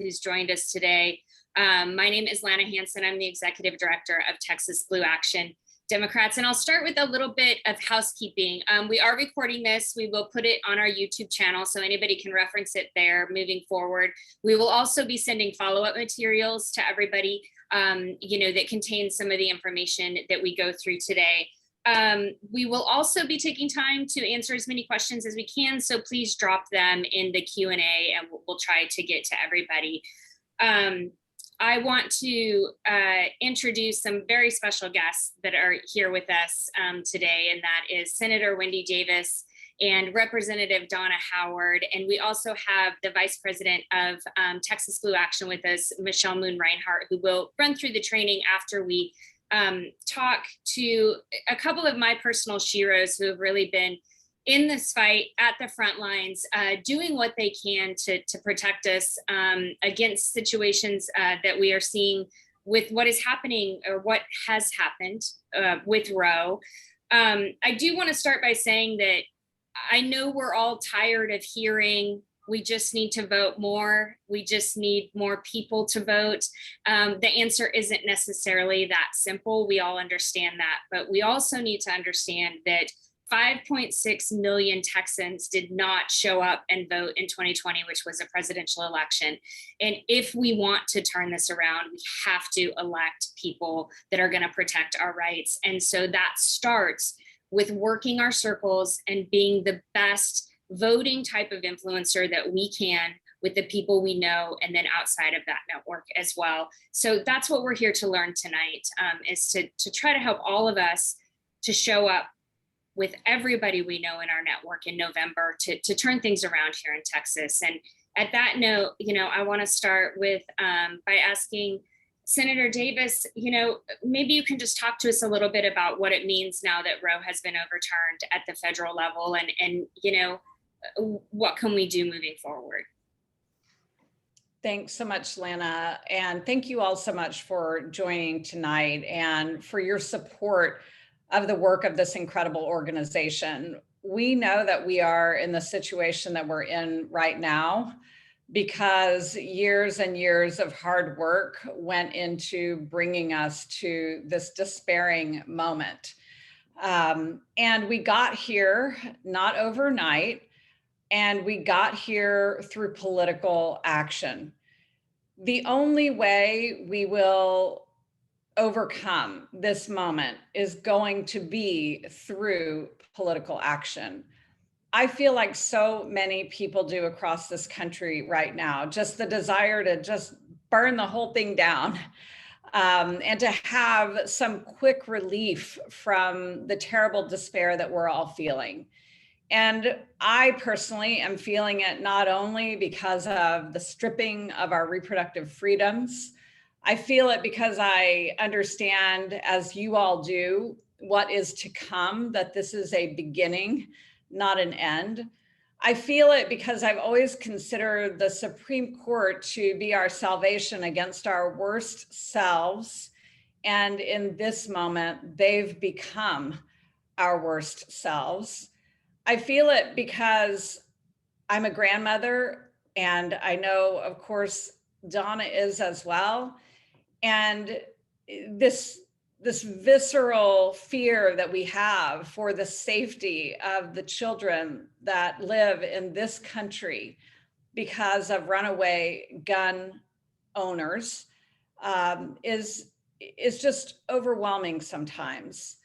who's joined us today. My name is Lana Hansen. I'm the Executive Director of Texas Blue Action Democrats. And I'll start with a little bit of housekeeping. We are recording this. We will put it on our YouTube channel so anybody can reference it there moving forward. We will also be sending follow-up materials to everybody, that contains some of the information that we go through today. We will also be taking time to answer as many questions as we can, so please drop them in the Q&A and we'll try to get to everybody. I want to introduce some very special guests that are here with us today, and that is Senator Wendy Davis and Representative Donna Howard. And we also have the Vice President of Texas Blue Action with us, Michelle Moon Reinhart, who will run through the training after we talk to a couple of my personal sheroes who have really been in this fight at the front lines, doing what they can to protect us against situations that we are seeing with what is happening or what has happened with Roe. I do want to start by saying that I know we're all tired of hearing we just need to vote more. We just need more people to vote. The answer isn't necessarily that simple. We all understand that, but we also need to understand that 5.6 million Texans did not show up and vote in 2020, which was a presidential election. And if we want to turn this around, we have to elect people that are going to protect our rights. And so that starts with working our circles and being the best voting type of influencer that we can with the people we know, and then outside of that network as well. So that's what we're here to learn tonight, is to try to help all of us to show up with everybody we know in our network in November to turn things around here in Texas. And at that note, I want to start with by asking Senator Davis, maybe you can just talk to us a little bit about what it means now that Roe has been overturned at the federal level, and what can we do moving forward? Thanks so much, Lana. And thank you all so much for joining tonight and for your support of the work of this incredible organization. We know that we are in the situation that we're in right now because years and years of hard work went into bringing us to this despairing moment. And we got here not overnight, and we got here through political action. The only way we will overcome this moment is going to be through political action. I feel like so many people do across this country right now, just the desire to just burn the whole thing down, and to have some quick relief from the terrible despair that we're all feeling. And I personally am feeling it not only because of the stripping of our reproductive freedoms. I feel it because I understand, as you all do, what is to come, that this is a beginning, not an end. I feel it because I've always considered the Supreme Court to be our salvation against our worst selves. And in this moment, they've become our worst selves. I feel it because I'm a grandmother, and I know, of course, Donna is as well. And this visceral fear that we have for the safety of the children that live in this country because of runaway gun owners is just overwhelming sometimes.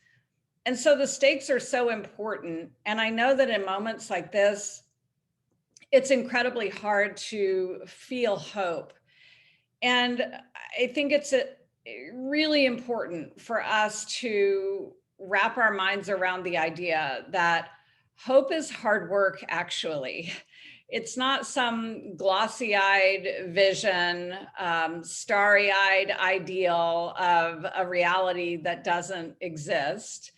And so the stakes are so important. And I know that in moments like this, it's incredibly hard to feel hope. And I think it's really important for us to wrap our minds around the idea that hope is hard work, actually. It's not some glossy-eyed vision, starry-eyed ideal of a reality that doesn't exist.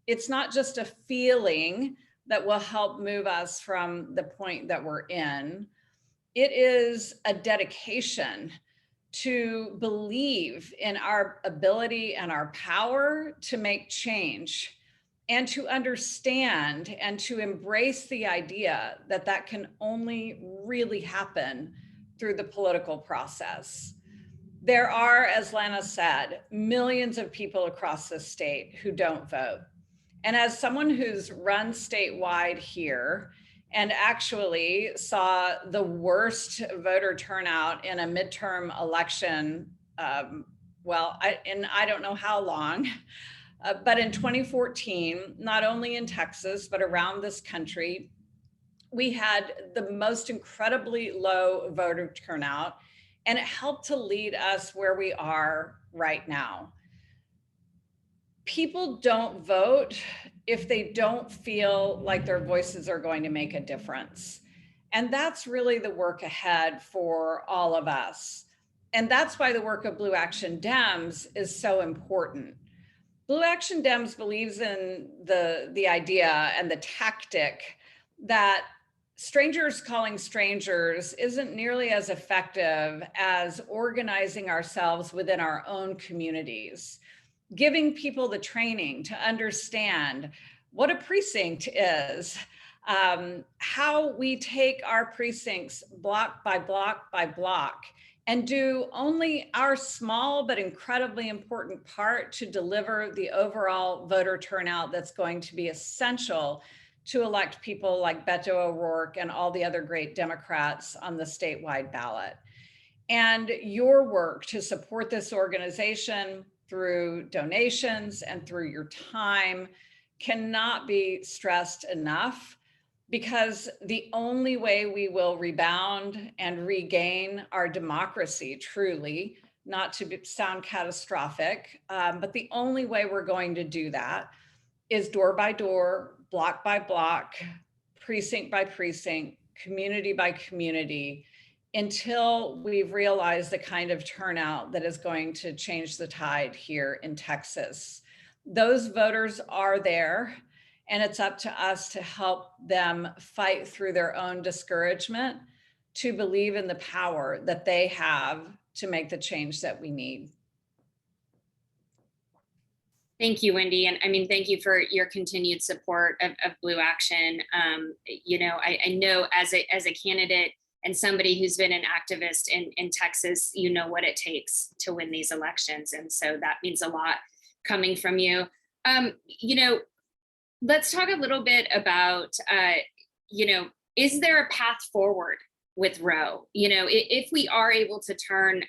It's not just a feeling that will help move us from the point that we're in. It is a dedication to believe in our ability and our power to make change, and to understand and to embrace the idea that that can only really happen through the political process. There are, as Lana said, millions of people across the state who don't vote. And as someone who's run statewide here and actually saw the worst voter turnout in a midterm election, I don't know how long, but in 2014, not only in Texas, but around this country, we had the most incredibly low voter turnout, and it helped to lead us where we are right now. People don't vote if they don't feel like their voices are going to make a difference. And that's really the work ahead for all of us. And that's why the work of Blue Action Dems is so important. Blue Action Dems believes in the idea and the tactic that strangers calling strangers isn't nearly as effective as organizing ourselves within our own communities, giving people the training to understand what a precinct is, how we take our precincts block by block by block and do only our small but incredibly important part to deliver the overall voter turnout that's going to be essential to elect people like Beto O'Rourke and all the other great Democrats on the statewide ballot. And your work to support this organization through donations and through your time cannot be stressed enough, because the only way we will rebound and regain our democracy, truly, not to sound catastrophic, but the only way we're going to do that is door by door, block by block, precinct by precinct, community by community, until we've realized the kind of turnout that is going to change the tide here in Texas. Those voters are there, and it's up to us to help them fight through their own discouragement to believe in the power that they have to make the change that we need. Thank you, Wendy. And I mean, thank you for your continued support of Blue Action. I know as a candidate and somebody who's been an activist in Texas, you know what it takes to win these elections. And so that means a lot coming from you. Let's talk a little bit about, is there a path forward with Roe? If we are able to turn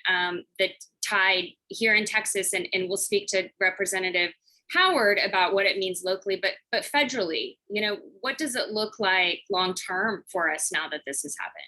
the tide here in Texas, and we'll speak to Representative Howard about what it means locally, but federally, what does it look like long term for us now that this has happened?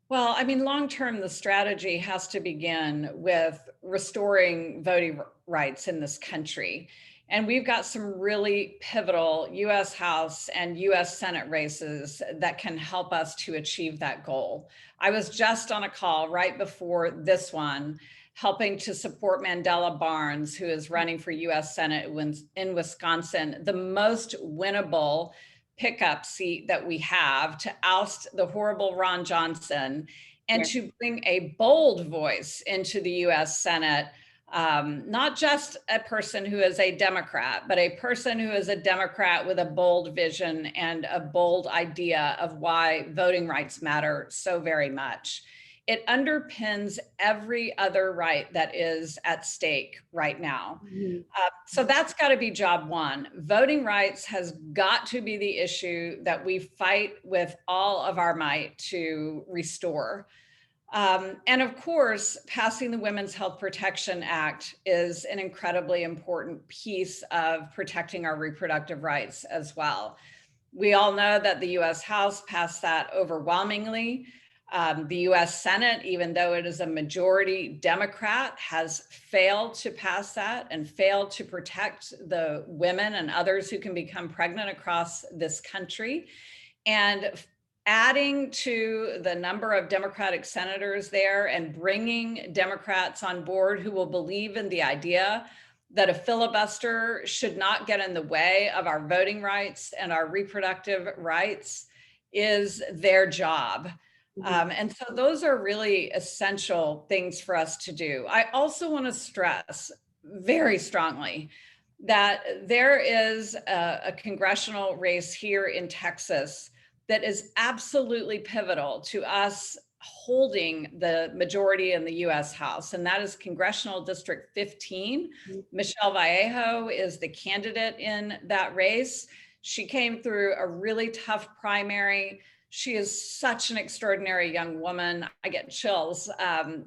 Well, I mean, long term, the strategy has to begin with restoring voting rights in this country. And we've got some really pivotal US House and US Senate races that can help us to achieve that goal. I was just on a call right before this one, helping to support Mandela Barnes, who is running for US Senate in Wisconsin, the most winnable pickup seat that we have, to oust the horrible Ron Johnson and to bring a bold voice into the US Senate. Not just a person who is a Democrat, but a person who is a Democrat with a bold vision and a bold idea of why voting rights matter so very much. It underpins every other right that is at stake right now. So that's got to be job one. Voting rights has got to be the issue that we fight with all of our might to restore. And of course, passing the Women's Health Protection Act is an incredibly important piece of protecting our reproductive rights as well. We all know that the US House passed that overwhelmingly. The US Senate, even though it is a majority Democrat, has failed to pass that and failed to protect the women and others who can become pregnant across this country. And adding to the number of Democratic senators there and bringing Democrats on board who will believe in the idea that a filibuster should not get in the way of our voting rights and our reproductive rights is their job. And so those are really essential things for us to do. I also want to stress very strongly that there is a congressional race here in Texas that is absolutely pivotal to us holding the majority in the US House, and that is Congressional District 15. Michelle Vallejo is the candidate in that race. She came through a really tough primary. She is such an extraordinary young woman. I get chills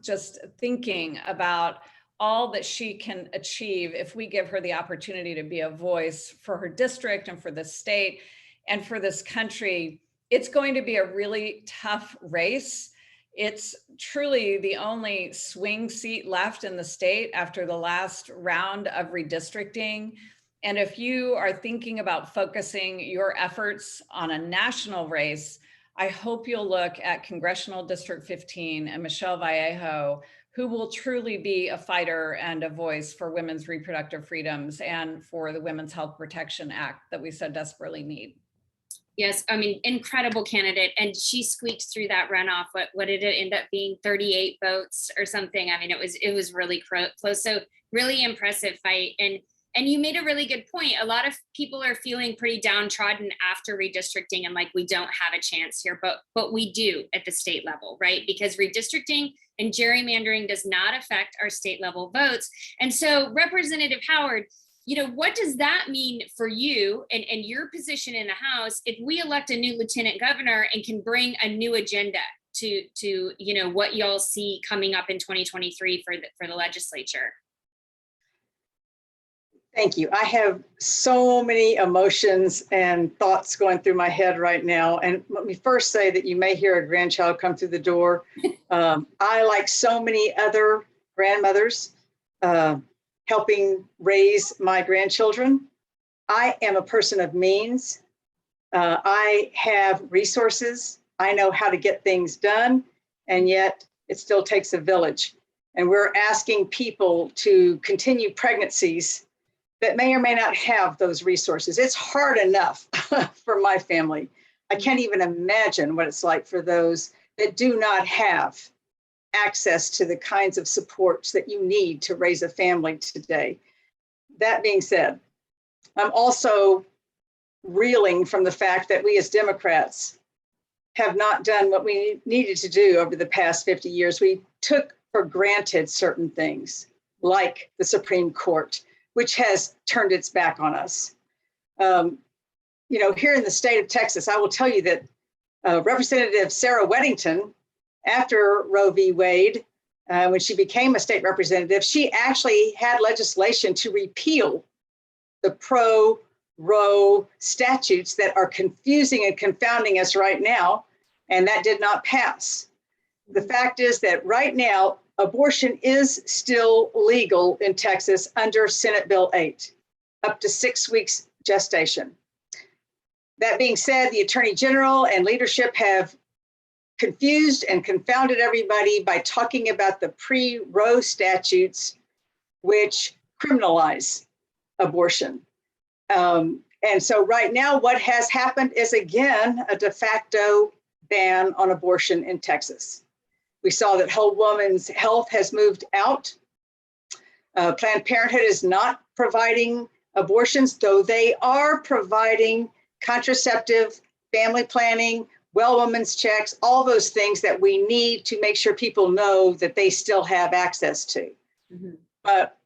just thinking about all that she can achieve if we give her the opportunity to be a voice for her district and for the state and for this country. It's going to be a really tough race. It's truly the only swing seat left in the state after the last round of redistricting. And if you are thinking about focusing your efforts on a national race, I hope you'll look at Congressional District 15 and Michelle Vallejo, who will truly be a fighter and a voice for women's reproductive freedoms and for the Women's Health Protection Act that we so desperately need. Yes, I mean, incredible candidate. And she squeaked through that runoff. What did it end up being? 38 votes or something. I mean, it was really close. So really impressive fight. And you made a really good point. A lot of people are feeling pretty downtrodden after redistricting and like, we don't have a chance here, but we do at the state level, right? Because redistricting and gerrymandering does not affect our state level votes. And so Representative Howard, what does that mean for you and your position in the House if we elect a new lieutenant governor and can bring a new agenda to what y'all see coming up in 2023 for the legislature? Thank you. I have so many emotions and thoughts going through my head right now. And let me first say that you may hear a grandchild come through the door. I, like so many other grandmothers, helping raise my grandchildren. I am a person of means. I have resources. I know how to get things done, and yet it still takes a village. And we're asking people to continue pregnancies that may or may not have those resources. It's hard enough for my family. I can't even imagine what it's like for those that do not have access to the kinds of supports that you need to raise a family today. That being said, I'm also reeling from the fact that we as Democrats have not done what we needed to do over the past 50 years. We took for granted certain things, like the Supreme Court, which has turned its back on us. Here in the state of Texas, I will tell you that Representative Sarah Weddington, after Roe v. Wade, when she became a state representative, she actually had legislation to repeal the pro-Roe statutes that are confusing and confounding us right now, and that did not pass. The fact is that right now, abortion is still legal in Texas under Senate Bill 8, up to 6 weeks gestation. That being said, the Attorney General and leadership have confused and confounded everybody by talking about the pre-Roe statutes, which criminalize abortion. And so right now, what has happened is, again, a de facto ban on abortion in Texas. We saw that Whole Woman's Health has moved out. Planned Parenthood is not providing abortions, though they are providing contraceptive, family planning, well woman's checks, all those things that we need to make sure people know that they still have access to. Mm-hmm. But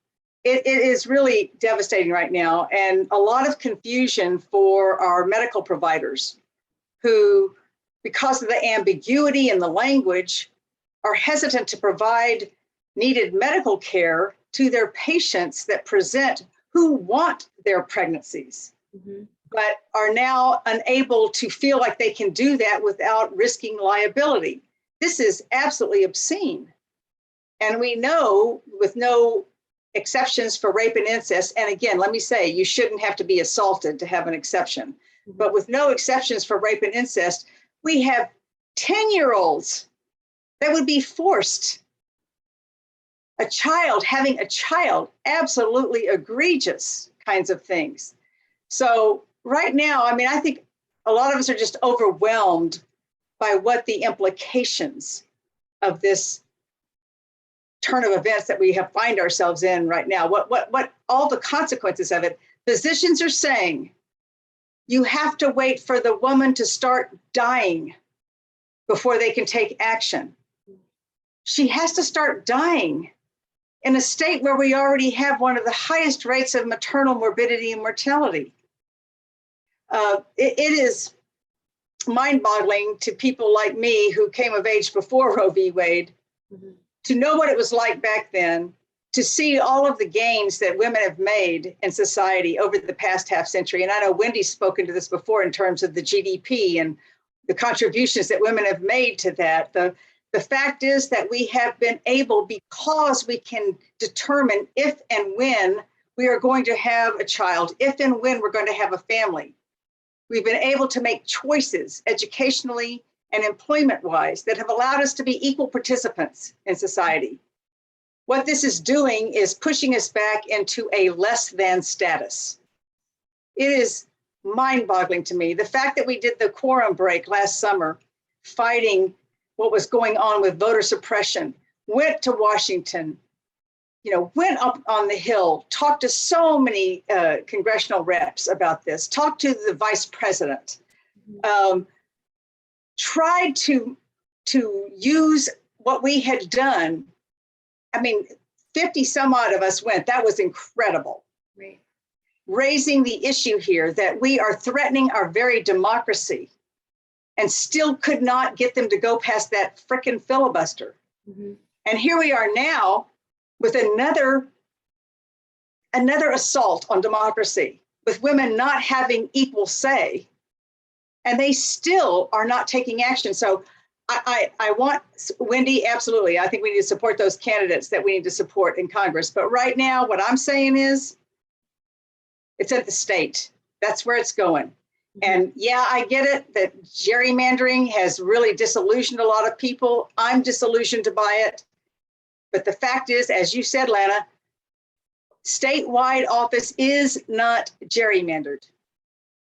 it is really devastating right now, and a lot of confusion for our medical providers who, because of the ambiguity in the language, are hesitant to provide needed medical care to their patients that present who want their pregnancies, mm-hmm. but are now unable to feel like they can do that without risking liability. This is absolutely obscene. And we know, with no exceptions for rape and incest, and again, let me say, you shouldn't have to be assaulted to have an exception, mm-hmm. but with no exceptions for rape and incest, we have 10-year-olds that would be forced. Having a child, absolutely egregious kinds of things. So right now, I think a lot of us are just overwhelmed by what the implications of this turn of events that we find ourselves in right now, what all the consequences of it. Physicians are saying You have to wait for the woman to start dying before they can take action. She has to start dying in a state where we already have one of the highest rates of maternal morbidity and mortality. It is mind-boggling to people like me who came of age before Roe v. Wade, to know what it was like back then, to see all of the gains that women have made in society over the past half century. And I know Wendy's spoken to this before in terms of the GDP and the contributions that women have made to that. The fact is that we have been able, because we can determine if and when we are going to have a child, if and when we're going to have a family. We've been able to make choices educationally and employment-wise that have allowed us to be equal participants in society. What this is doing is pushing us back into a less than status. It is mind-boggling to me. The fact that we did the quorum break last summer, fighting what was going on with voter suppression, went to Washington, went up on the Hill, talked to so many congressional reps about this, talked to the vice president, tried to use what we had done. 50 some odd of us went. That was incredible. Right. Raising the issue here that we are threatening our very democracy and still could not get them to go past that frickin' filibuster. And here we are now with another assault on democracy, with women not having equal say, and they still are not taking action. So I want, Wendy, absolutely. I think we need to support those candidates that we need to support in Congress. But right now, what I'm saying is, it's at the state. That's where it's going. And yeah, I get it that gerrymandering has really disillusioned a lot of people. I'm disillusioned by it. But the fact is, as you said, Lana, statewide office is not gerrymandered.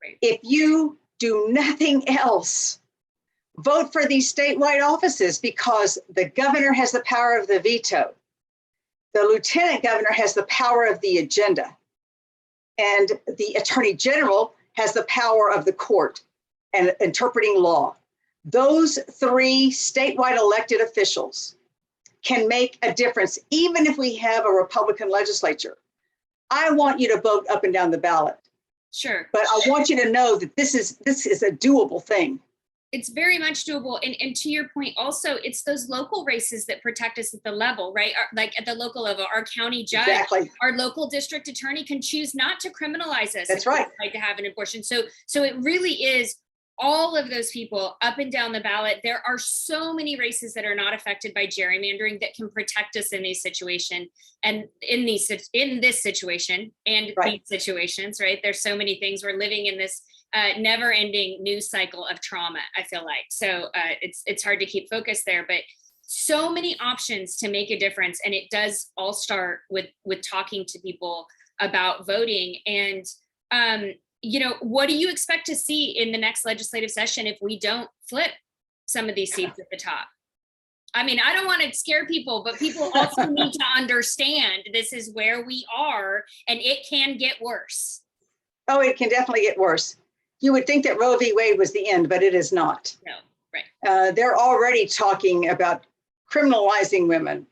Right. If you do nothing else, vote for these statewide offices, because the governor has the power of the veto. The lieutenant governor has the power of the agenda. And the attorney general has the power of the court and interpreting law. Those three statewide elected officials can make a difference, even if we have a Republican legislature. I want you to vote up and down the ballot. Sure. But I want you to know that this is a doable thing. It's very much doable. And to your point, also, it's those local races that protect us at the level, right? Like at the local level, our county judge, exactly. Our local district attorney can choose not to criminalize us. That's right. Like to have an abortion. So it really is all of those people up and down the ballot. There are so many races that are not affected by gerrymandering that can protect us in these situations and in this situation and right. these situations, right? There's so many things. We're living in this never-ending news cycle of trauma, I feel like. So it's hard to keep focus there, but so many options to make a difference. And it does all start with talking to people about voting. And what do you expect to see in the next legislative session if we don't flip some of these seats at the top? I mean, I don't want to scare people, but people also need to understand this is where we are and it can get worse. Oh, it can definitely get worse. You would think that Roe v. Wade was the end, but it is not. No, right. They're already talking about criminalizing women.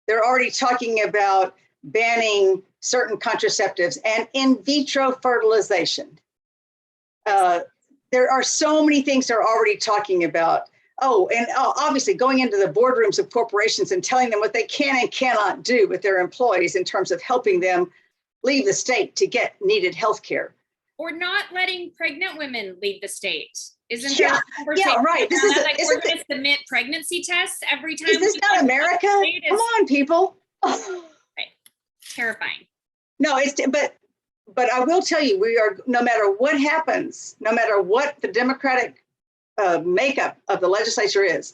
They're already talking about banning certain contraceptives and in vitro fertilization. There are so many things they're already talking about. Oh, and obviously going into the boardrooms of corporations and telling them what they can and cannot do with their employees in terms of helping them leave the state to get needed health care. Or not letting pregnant women leave the state. Isn't yeah, right. This is like we're going to submit pregnancy tests every time. Is this not America? Come on, people. Right. Terrifying. No, but I will tell you, we are, no matter what happens, no matter what the Democratic makeup of the legislature is,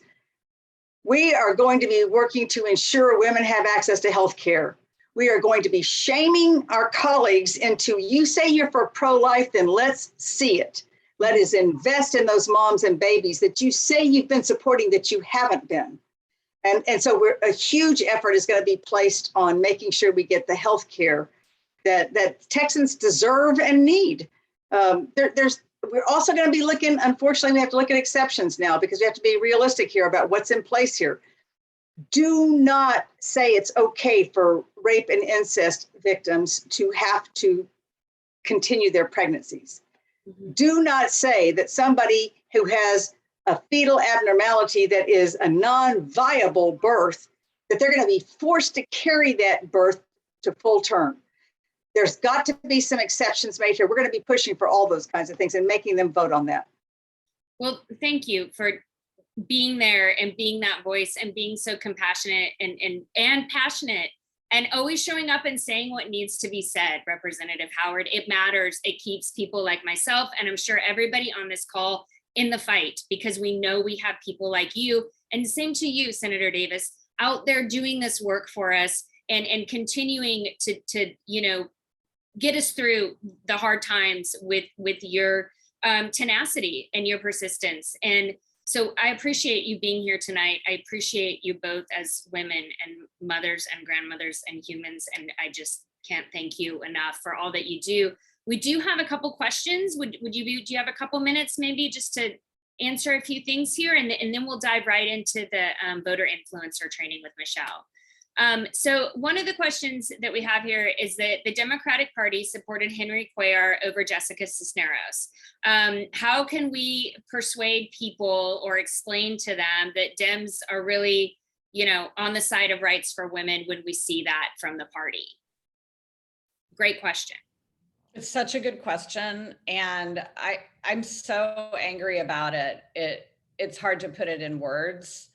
we are going to be working to ensure women have access to health care. We are going to be shaming our colleagues into, you say you're for pro-life, then let's see it. Let us invest in those moms and babies that you say you've been supporting that you haven't been. And so a huge effort is going to be placed on making sure we get the health care that Texans deserve and need. We're also going to be looking, unfortunately, we have to look at exceptions now because we have to be realistic here about what's in place here. Do not say it's okay for rape and incest victims to have to continue their pregnancies. Mm-hmm. Do not say that somebody who has a fetal abnormality that is a non-viable birth, that they're going to be forced to carry that birth to full term. There's got to be some exceptions made here. We're going to be pushing for all those kinds of things and making them vote on that. Well, thank you for being there and being that voice and being so compassionate and passionate and always showing up and saying what needs to be said, Representative Howard. It matters. It keeps people like myself, and I'm sure everybody on this call, in the fight, because we know we have people like you, and same to you, Senator Davis, out there doing this work for us and continuing to get us through the hard times with your tenacity and your persistence. And so I appreciate you being here tonight. I appreciate you both as women and mothers and grandmothers and humans. And I just can't thank you enough for all that you do. We do have a couple questions. Do you have a couple minutes maybe just to answer a few things here? And then we'll dive right into the voter influencer training with Michelle. So one of the questions that we have here is that the Democratic Party supported Henry Cuellar over Jessica Cisneros. How can we persuade people or explain to them that Dems are really, on the side of rights for women when we see that from the party? Great question. It's such a good question. And I'm so angry about it. It's hard to put it in words.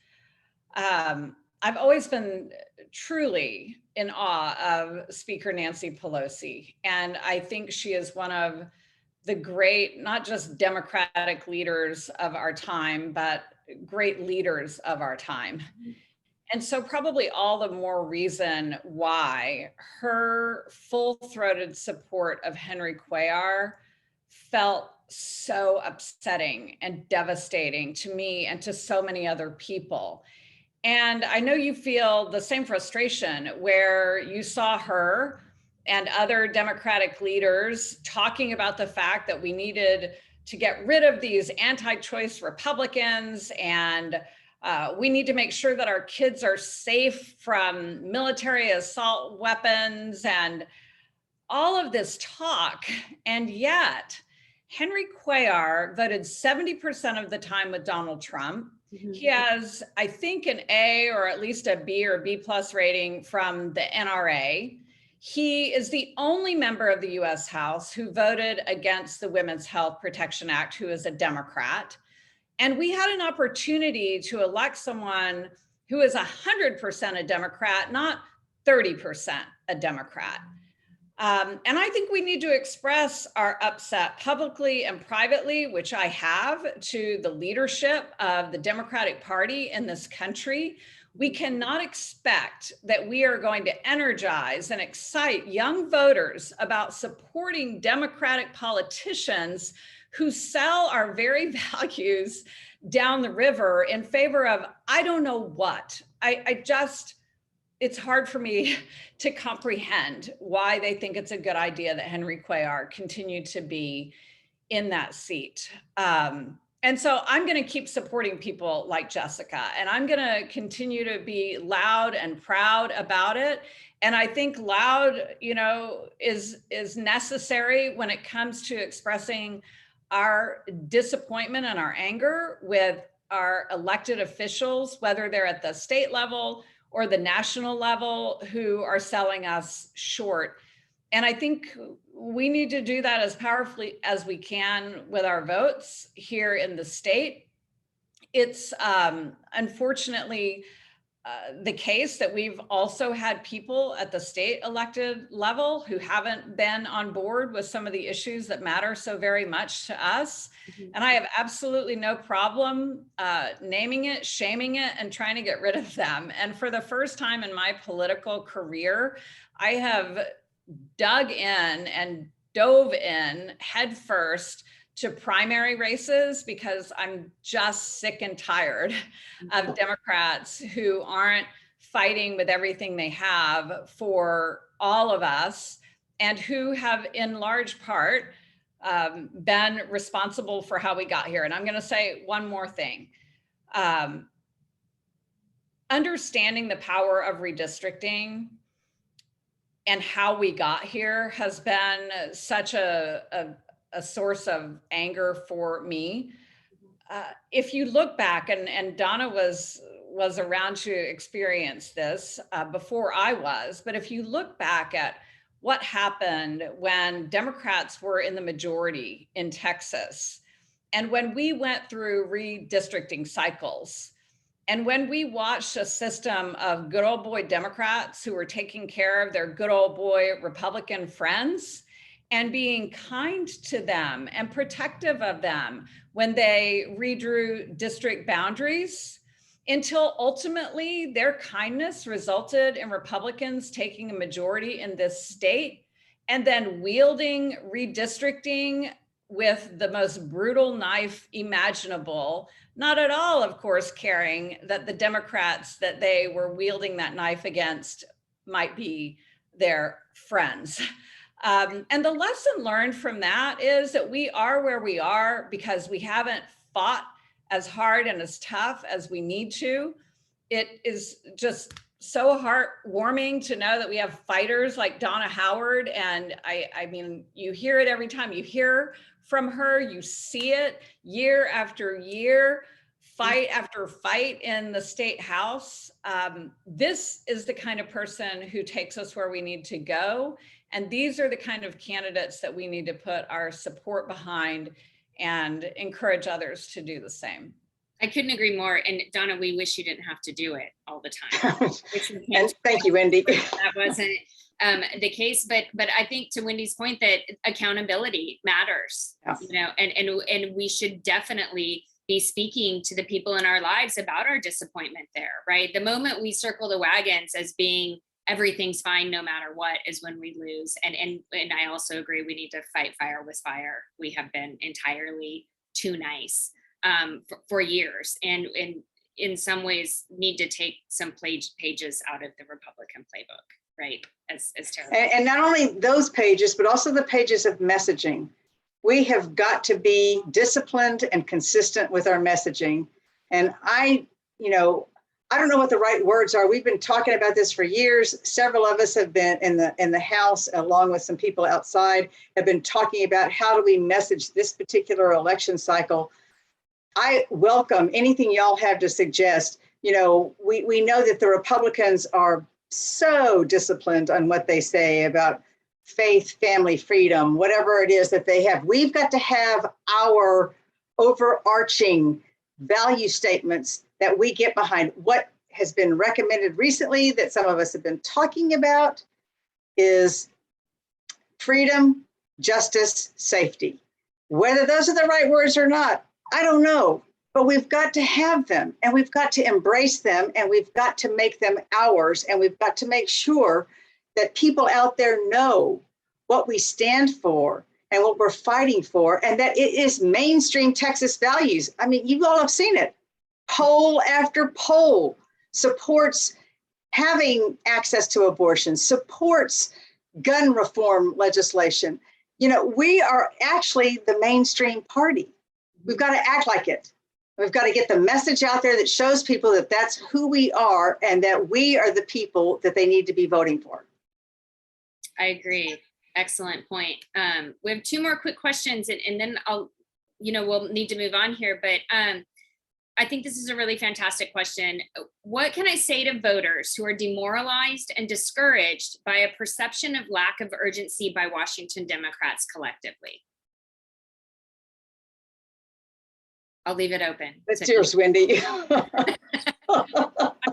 I've always been truly in awe of Speaker Nancy Pelosi. And I think she is one of the great, not just Democratic leaders of our time, but great leaders of our time. And so probably all the more reason why her full-throated support of Henry Cuellar felt so upsetting and devastating to me and to so many other people. And I know you feel the same frustration where you saw her and other Democratic leaders talking about the fact that we needed to get rid of these anti-choice Republicans, and we need to make sure that our kids are safe from military assault weapons and all of this talk. And yet Henry Cuellar voted 70% of the time with Donald Trump. Mm-hmm. He has, I think, an A or at least a B or B plus rating from the NRA. He is the only member of the US House who voted against the Women's Health Protection Act, who is a Democrat. And we had an opportunity to elect someone who is 100% a Democrat, not 30% a Democrat. And I think we need to express our upset publicly and privately, which I have, to the leadership of the Democratic Party in this country. We cannot expect that we are going to energize and excite young voters about supporting Democratic politicians who sell our very values down the river in favor of, I don't know what. It's hard for me to comprehend why they think it's a good idea that Henry Cuellar continue to be in that seat. And so I'm going to keep supporting people like Jessica, and I'm going to continue to be loud and proud about it. And I think loud, is necessary when it comes to expressing our disappointment and our anger with our elected officials, whether they're at the state level or the national level, who are selling us short. And I think we need to do that as powerfully as we can with our votes here in the state. It's unfortunately the case that we've also had people at the state elected level who haven't been on board with some of the issues that matter so very much to us. Mm-hmm. And I have absolutely no problem naming it, shaming it, and trying to get rid of them. And for the first time in my political career, I have dug in and dove in headfirst to primary races, because I'm just sick and tired of Democrats who aren't fighting with everything they have for all of us, and who have in large part been responsible for how we got here. And I'm going to say one more thing. Understanding the power of redistricting and how we got here has been such a source of anger for me. If you look back, and Donna was around to experience this before I was, but if you look back at what happened when Democrats were in the majority in Texas, and when we went through redistricting cycles, and when we watched a system of good old boy Democrats who were taking care of their good old boy Republican friends and being kind to them and protective of them when they redrew district boundaries, until ultimately their kindness resulted in Republicans taking a majority in this state and then wielding redistricting with the most brutal knife imaginable, not at all, of course, caring that the Democrats that they were wielding that knife against might be their friends. And the lesson learned from that is that we are where we are because we haven't fought as hard and as tough as we need to. It is just so heartwarming to know that we have fighters like Donna Howard. And I mean, you hear it every time you hear from her, you see it year after year, fight after fight in the state house. This is the kind of person who takes us where we need to go. And these are the kind of candidates that we need to put our support behind and encourage others to do the same. I couldn't agree more. And Donna, we wish you didn't have to do it all the time. And thank you, Wendy. That wasn't the case, but I think to Wendy's point that accountability matters, you know, and we should definitely be speaking to the people in our lives about our disappointment there, right? The moment we circle the wagons as being everything's fine no matter what is when we lose. And I also agree we need to fight fire with fire. We have been entirely too nice for years, and in some ways need to take some pages out of the Republican playbook, right? As terrible. And not only those pages, but also the pages of messaging. We have got to be disciplined and consistent with our messaging. And I don't know what the right words are. We've been talking about this for years. Several of us have been in the House, along with some people outside, have been talking about how do we message this particular election cycle. I welcome anything y'all have to suggest. You know, we know that the Republicans are so disciplined on what they say about faith, family, freedom, whatever it is that they have. We've got to have our overarching value statements that we get behind. What has been recommended recently that some of us have been talking about is freedom, justice, safety. Whether those are the right words or not, I don't know, but we've got to have them, and we've got to embrace them, and we've got to make them ours, and we've got to make sure that people out there know what we stand for and what we're fighting for, and that it is mainstream Texas values. I mean, you all have seen it. Poll after poll supports having access to abortion, supports gun reform legislation. You know, we are actually the mainstream party. We've got to act like it. We've got to get the message out there that shows people that that's who we are and that we are the people that they need to be voting for. I agree. Excellent point. We have two more quick questions, and then we'll need to move on here. But I think this is a really fantastic question. What can I say to voters who are demoralized and discouraged by a perception of lack of urgency by Washington Democrats collectively? I'll leave it open. That's yours, Wendy. I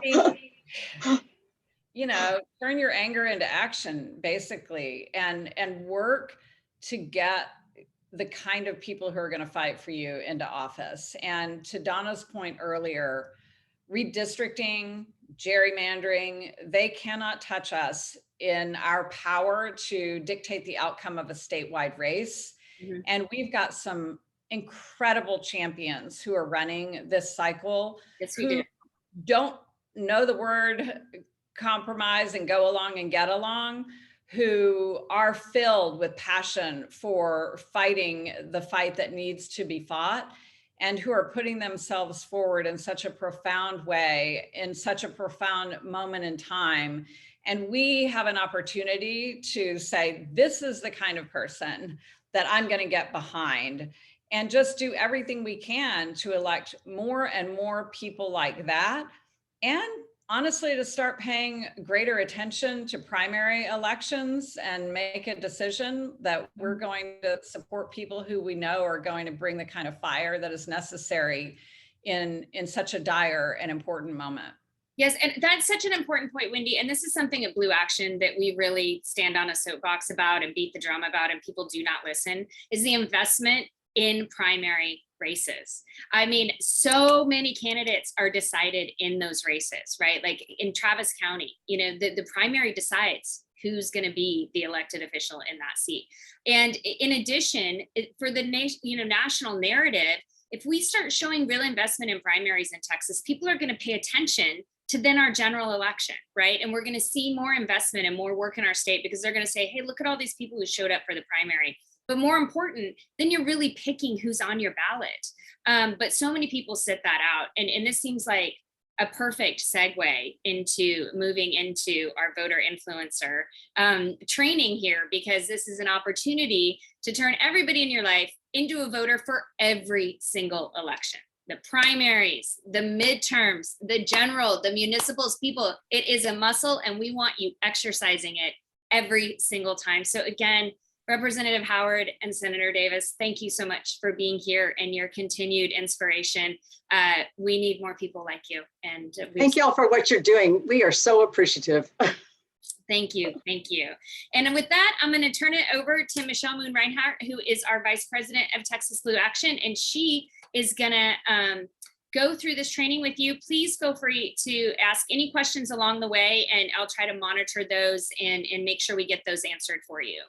mean, turn your anger into action, basically, and work to get the kind of people who are going to fight for you into office. And to Donna's point earlier, redistricting, gerrymandering, they cannot touch us in our power to dictate the outcome of a statewide race. Mm-hmm. And we've got some incredible champions who are running this cycle. Yes, we do. Don't know the word compromise and go along and get along, who are filled with passion for fighting the fight that needs to be fought, and who are putting themselves forward in such a profound way, in such a profound moment in time. And we have an opportunity to say, this is the kind of person that I'm going to get behind, and just do everything we can to elect more and more people like that. And honestly, to start paying greater attention to primary elections and make a decision that we're going to support people who we know are going to bring the kind of fire that is necessary in such a dire and important moment. Yes, and that's such an important point, Wendy. And this is something at Blue Action that we really stand on a soapbox about and beat the drum about, and people do not listen, is the investment in primary races. I mean, so many candidates are decided in those races, right? Like in Travis County, the primary decides who's going to be the elected official in that seat. And in addition, for the national narrative, if we start showing real investment in primaries in Texas, people are going to pay attention to then our general election, right? And we're going to see more investment and more work in our state, because they're going to say, hey, look at all these people who showed up for the primary. But more important, then you're really picking who's on your ballot. But so many people sit that out. And this seems like a perfect segue into moving into our voter influencer training here, because this is an opportunity to turn everybody in your life into a voter for every single election. The primaries, the midterms, the general, the municipals, people, it is a muscle, and we want you exercising it every single time. So again, Representative Howard and Senator Davis, thank you so much for being here and your continued inspiration. We need more people like you. And thank you all for what you're doing. We are so appreciative. Thank you. Thank you. And with that, I'm going to turn it over to Michelle Moon Reinhardt, who is our Vice President of Texas Blue Action, and she is going to go through this training with you. Please feel free to ask any questions along the way, and I'll try to monitor those and make sure we get those answered for you.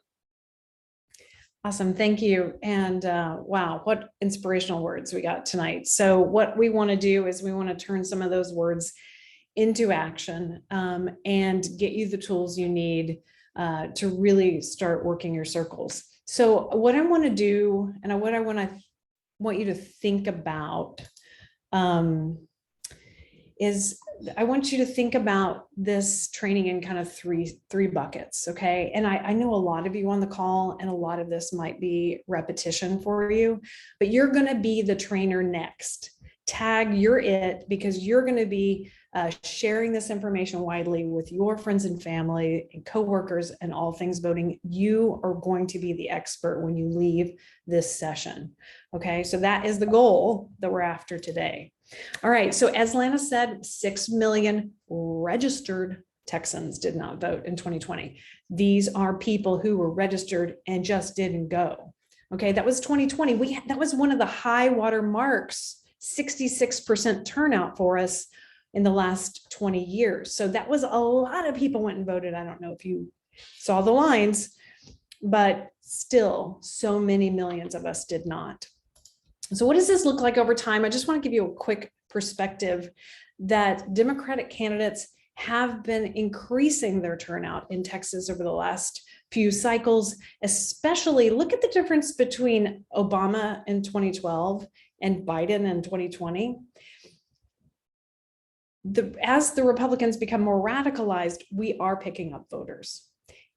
Awesome. Thank you. And wow, what inspirational words we got tonight. So what we want to do is we want to turn some of those words into action and get you the tools you need to really start working your circles. So what I want to do, and what I want you to think about is I want you to think about this training in kind of three buckets. Okay. And I know a lot of you on the call, and a lot of this might be repetition for you, but you're going to be the trainer next. Tag you're it, because you're going to be sharing this information widely with your friends and family and coworkers and all things voting. You are going to be the expert when you leave this session. Okay. So that is the goal that we're after today. All right. So as Lana said, 6 million registered Texans did not vote in 2020. These are people who were registered and just didn't go. Okay. That was 2020. That was one of the high water marks, 66% turnout for us in the last 20 years. So that was a lot of people went and voted. I don't know if you saw the lines, but still so many millions of us did not. So what does this look like over time? I just want to give you a quick perspective that Democratic candidates have been increasing their turnout in Texas over the last few cycles. Especially look at the difference between Obama in 2012 and Biden in 2020. As the Republicans become more radicalized, we are picking up voters,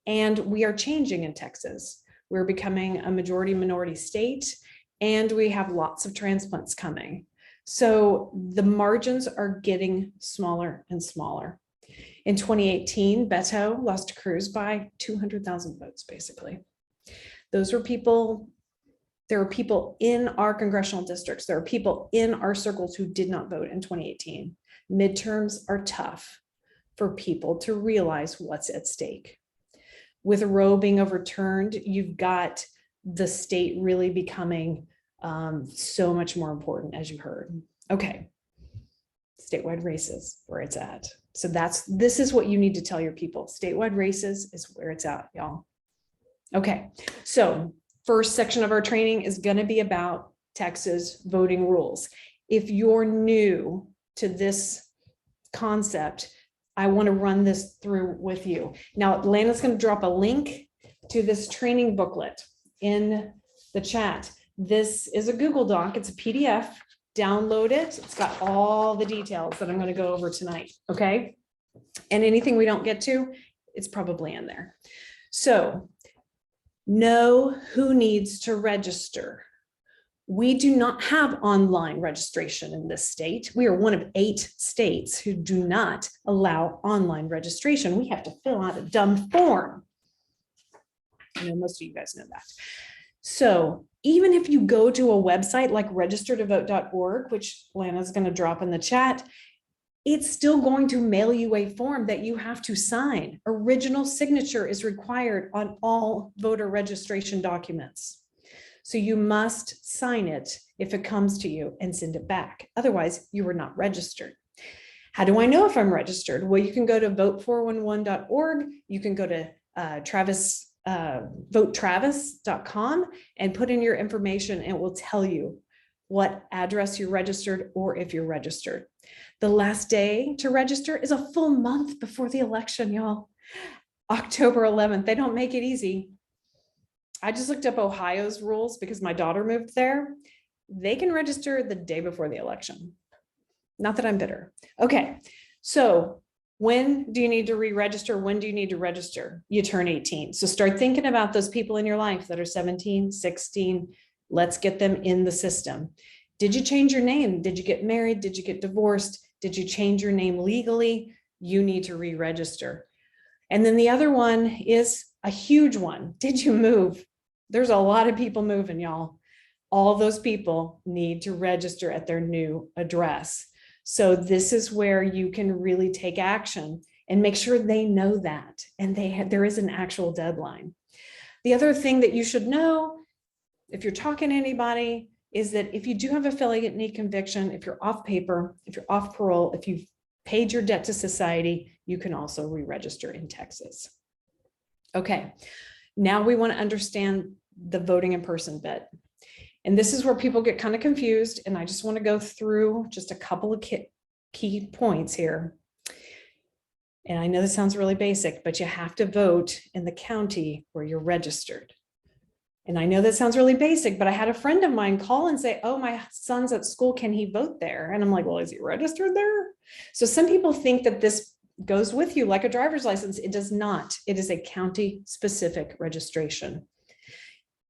and we are changing in Texas. We're becoming a majority minority state, and we have lots of transplants coming. So the margins are getting smaller and smaller. In 2018, Beto lost to Cruz by 200,000 votes, basically. Those were people, there are people in our congressional districts, there are people in our circles who did not vote in 2018. Midterms are tough for people to realize what's at stake. With Roe being overturned, you've got the state really becoming so much more important, as you heard. Okay, statewide races, where it's at. So this is what you need to tell your people. Statewide races is where it's at, y'all. Okay, so first section of our training is going to be about Texas voting rules. If you're new to this concept, I want to run this through with you. Now, Atlanta's going to drop a link to this training booklet in the chat. This is a Google Doc. It's a PDF. Download it. It's got all the details that I'm going to go over tonight. Okay. And anything we don't get to, it's probably in there. So know who needs to register. We do not have online registration in this state. We are one of 8 states who do not allow online registration. We have to fill out a dumb form. I know most of you guys know that. So even if you go to a website like registertovote.org, which Lana's going to drop in the chat, it's still going to mail you a form that you have to sign. Original signature is required on all voter registration documents. So you must sign it if it comes to you and send it back. Otherwise, you are not registered. How do I know if I'm registered? Well, you can go to vote411.org. You can go to votetravis.com and put in your information, and it will tell you what address you're registered or if you're registered. The last day to register is a full month before the election, y'all. October 11th. They don't make it easy. I just looked up Ohio's rules because my daughter moved there. They can register the day before the election. Not that I'm bitter. Okay, so when do you need to re-register? When do you need to register? You turn 18. So start thinking about those people in your life that are 17, 16. Let's get them in the system. Did you change your name? Did you get married? Did you get divorced? Did you change your name legally? You need to re-register. And then the other one is a huge one. Did you move? There's a lot of people moving, y'all. All those people need to register at their new address. So this is where you can really take action and make sure they know that. And there is an actual deadline. The other thing that you should know, if you're talking to anybody, is that if you do have a felony conviction, if you're off paper, if you're off parole, if you've paid your debt to society, you can also re-register in Texas. Okay, now we want to understand the voting in person bit. And this is where people get kind of confused. And I just want to go through just a couple of key points here. And I know this sounds really basic, but you have to vote in the county where you're registered. And I know that sounds really basic, but I had a friend of mine call and say, oh, my son's at school, can he vote there? And I'm like, well, is he registered there? So some people think that this goes with you like a driver's license. It does not. It is a county specific registration.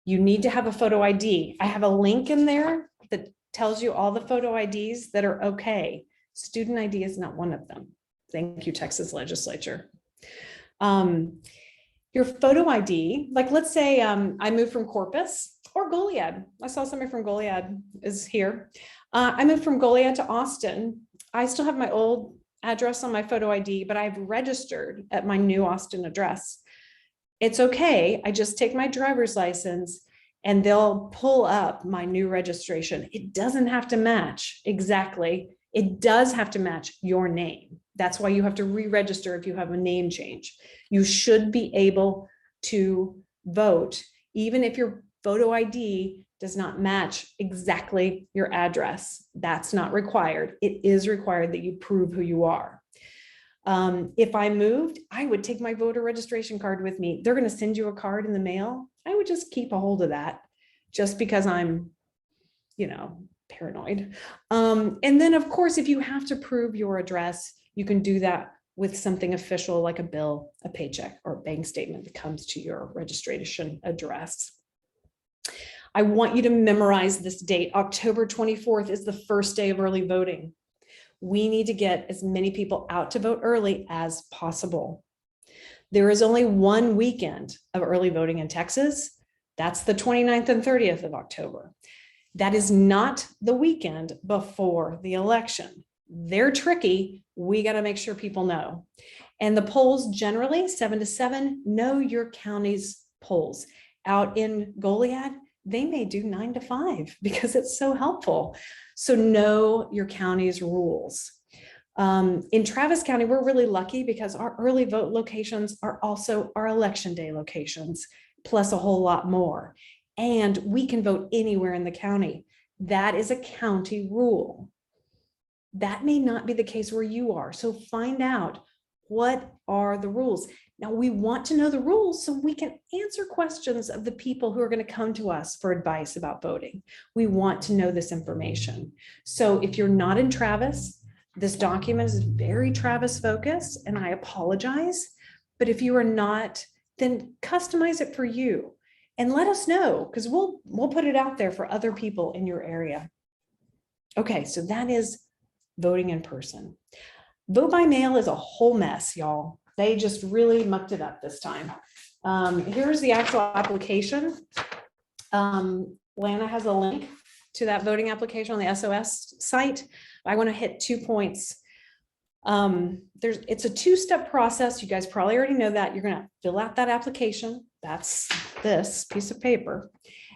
You need to have a photo ID. I have a link in there that tells you all the photo IDs that are okay. Student ID is not one of them. Thank you, Texas legislature. Your photo ID, like let's say I moved from Corpus or Goliad. I saw somebody from Goliad is here. I moved from Goliad to Austin. I still have my old address on my photo ID, but I've registered at my new Austin address. It's okay. I just take my driver's license and they'll pull up my new registration. It doesn't have to match exactly. It does have to match your name. That's why you have to re-register if you have a name change. You should be able to vote, even if your photo ID does not match exactly your address. That's not required. It is required that you prove who you are. If I moved, I would take my voter registration card with me. They're going to send you a card in the mail. I would just keep a hold of that just because I'm, paranoid. And then of course, if you have to prove your address, you can do that with something official like a bill, a paycheck, or a bank statement that comes to your registration address. I want you to memorize this date. October 24th is the first day of early voting. We need to get as many people out to vote early as possible. There is only one weekend of early voting in Texas. That's the 29th and 30th of October. That is not the weekend before the election. They're tricky. We got to make sure people know. And the polls generally 7 to 7, know your county's polls. Out in Goliad, they may do 9 to 5 because it's so helpful. So know your county's rules. In Travis County, we're really lucky because our early vote locations are also our election day locations, plus a whole lot more. And we can vote anywhere in the county. That is a county rule. That may not be the case where you are. So find out What are the rules? Now, we want to know the rules so we can answer questions of the people who are going to come to us for advice about voting. We want to know this information. So if you're not in Travis, this document is very Travis focused, and I apologize. But if you are not, then customize it for you and let us know, because we'll put it out there for other people in your area. Okay, so that is voting in person. Vote by mail is a whole mess, y'all. They just really mucked it up this time. Here's the actual application. Lana has a link to that voting application on the SOS site. I want to hit 2 points. It's a two-step process. You guys probably already know that. You're going to fill out that application. That's this piece of paper.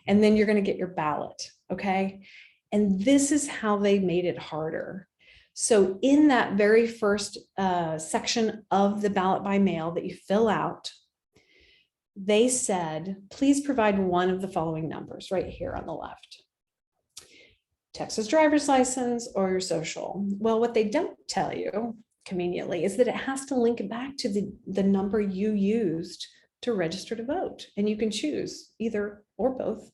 And then you're going to get your ballot. Okay. And this is how they made it harder. So in that very first section of the ballot by mail that you fill out, they said, please provide one of the following numbers right here on the left. Texas driver's license or your social. Well, what they don't tell you conveniently is that it has to link back to the number you used to register to vote. And you can choose either or both.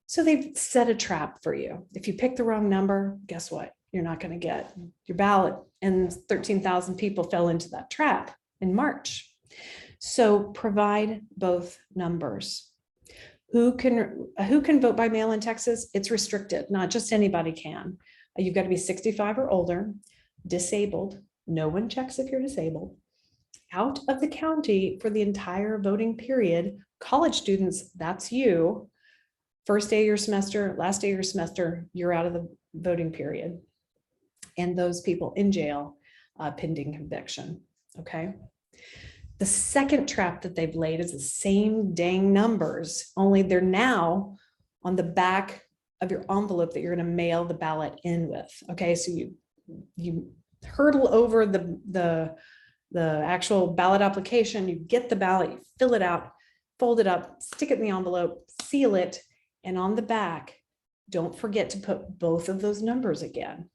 So they've set a trap for you. If you pick the wrong number, guess what? You're not going to get your ballot. And 13,000 people fell into that trap in March. So provide both numbers. Who can vote by mail in Texas? It's restricted. Not just anybody can. You've got to be 65 or older, disabled. No one checks if you're disabled. Out of the county for the entire voting period. College students, that's you. First day of your semester, last day of your semester, you're out of the voting period. And those people in jail pending conviction. Okay. The second trap that they've laid is the same dang numbers, only they're now on the back of your envelope that you're going to mail the ballot in with. Okay, so you hurdle over the actual ballot application, you get the ballot, you fill it out, fold it up, stick it in the envelope, seal it, and on the back, don't forget to put both of those numbers again.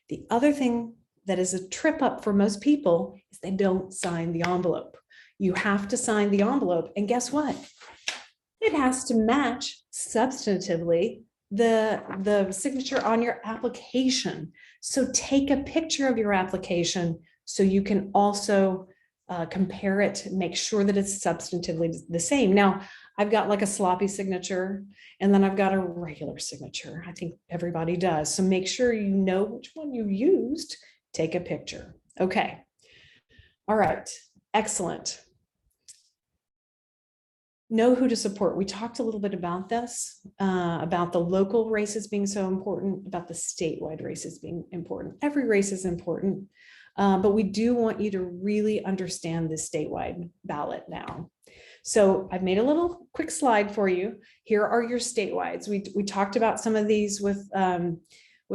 The other thing that is a trip up for most people is they don't sign the envelope. You have to sign the envelope, and guess what? It has to match substantively the signature on your application. So take a picture of your application so you can also compare it, make sure that it's substantively the same. Now, I've got like a sloppy signature, and then I've got a regular signature. I think everybody does. So make sure you know which one you used. Take a picture. Okay. All right. Excellent. Know who to support. We talked a little bit about this, about the local races being so important, about the statewide races being important. Every race is important, but we do want you to really understand the statewide ballot now. So I've made a little quick slide for you. Here are your statewides. We talked about some of these with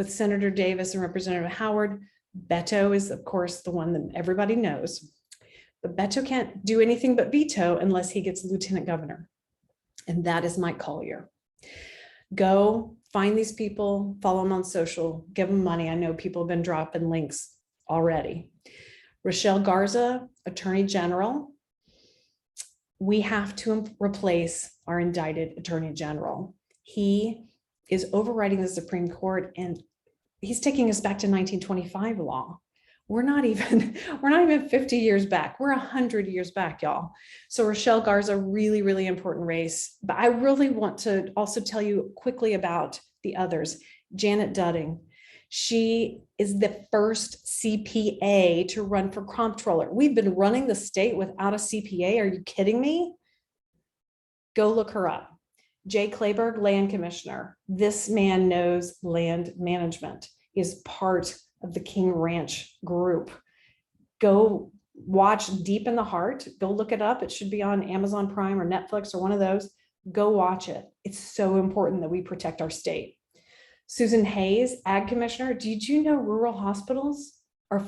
Senator Davis and Representative Howard. Beto is, of course, the one that everybody knows. But Beto can't do anything but veto unless he gets lieutenant governor. And that is Mike Collier. Go find these people, follow them on social, give them money. I know people have been dropping links already. Rochelle Garza, Attorney General. We have to replace our indicted Attorney General. He is overriding the Supreme Court, and he's taking us back to 1925 law. We're not even 50 years back. We're 100 years back, y'all. So Rochelle Garza, really, really important race. But I really want to also tell you quickly about the others. Janet Dudding. She is the first CPA to run for comptroller. We've been running the state without a CPA. Are you kidding me? Go look her up. Jay Clayburgh, land commissioner. This man knows land management. He is part of the King Ranch group. Go watch Deep in the Heart. Go look it up. It should be on Amazon Prime or Netflix or one of those. Go watch it. It's so important that we protect our state. Susan Hayes, ag commissioner. Did you know rural hospitals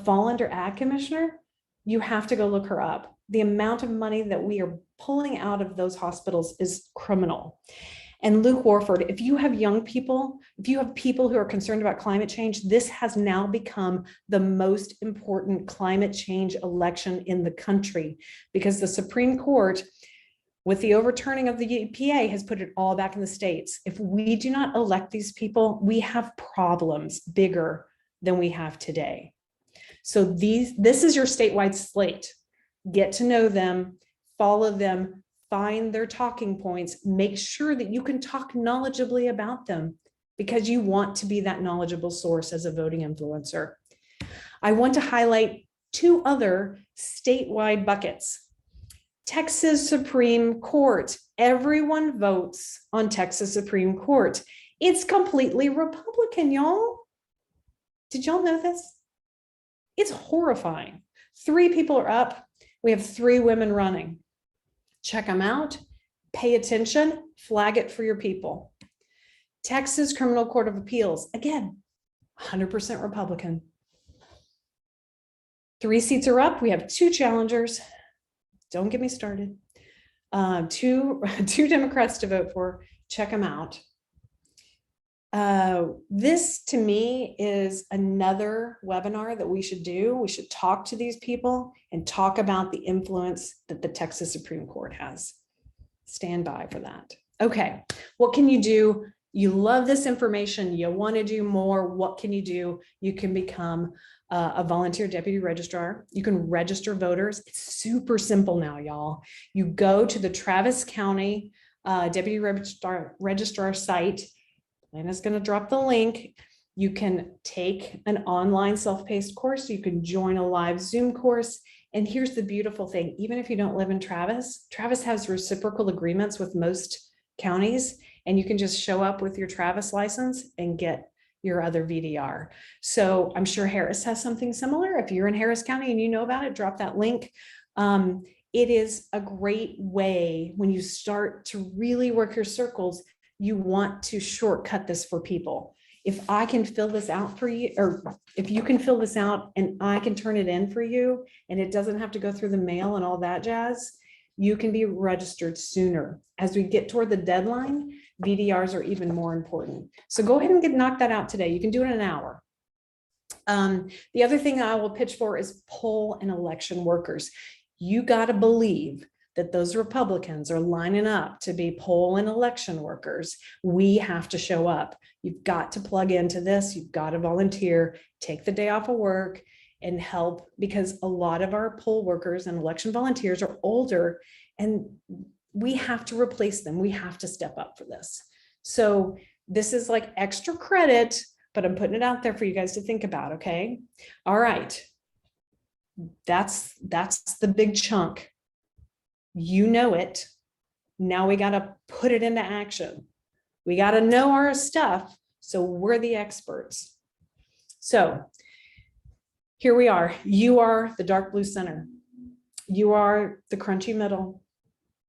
fall under ag commissioner? You have to go look her up. The amount of money that we are pulling out of those hospitals is criminal. And Luke Warford, if you have young people, if you have people who are concerned about climate change, this has now become the most important climate change election in the country, because the Supreme Court, with the overturning of the EPA, has put it all back in the states. If we do not elect these people, we have problems bigger than we have today. So this is your statewide slate. Get to know them, follow them, find their talking points, make sure that you can talk knowledgeably about them, because you want to be that knowledgeable source as a voting influencer. I want to highlight 2 other statewide buckets. Texas Supreme Court. Everyone votes on Texas Supreme Court. It's completely Republican, y'all. Did y'all know this? It's horrifying. 3 people are up. We have 3 women running. Check them out, pay attention, flag it for your people. Texas Criminal Court of Appeals, again, 100% Republican. 3 seats are up. We have 2 challengers. Don't get me started. 2 Democrats to vote for. Check them out. This to me is another webinar that we should do. We should talk to these people and talk about the influence that the Texas Supreme Court has. Stand by for that. Okay, what can you do? You love this information. You want to do more. What can you do? You can become a volunteer deputy registrar. You can register voters. It's super simple now, y'all. You go to the Travis County deputy registrar site. Lana's going to drop the link. You can take an online self-paced course. You can join a live Zoom course. And here's the beautiful thing. Even if you don't live in Travis, Travis has reciprocal agreements with most counties, and you can just show up with your Travis license and get your other VDR. So I'm sure Harris has something similar. If you're in Harris County and you know about it, drop that link. It is a great way when you start to really work your circles. You want to shortcut this for people. If I can fill this out for you, or if you can fill this out and I can turn it in for you, and it doesn't have to go through the mail and all that jazz, you can be registered sooner. As we get toward the deadline, VDRs are even more important. So go ahead and knock that out today. You can do it in an hour. The other thing I will pitch for is poll and election workers. You got to believe that those Republicans are lining up to be poll and election workers. We have to show up. You've got to plug into this. You've got to volunteer, take the day off of work and help, because a lot of our poll workers and election volunteers are older, and we have to replace them. We have to step up for this. So this is like extra credit, but I'm putting it out there for you guys to think about, okay? All right. That's the big chunk. You know it. Now we got to put it into action. We got to know our stuff, so we're the experts. So here we are. You are the dark blue center. You are the crunchy middle,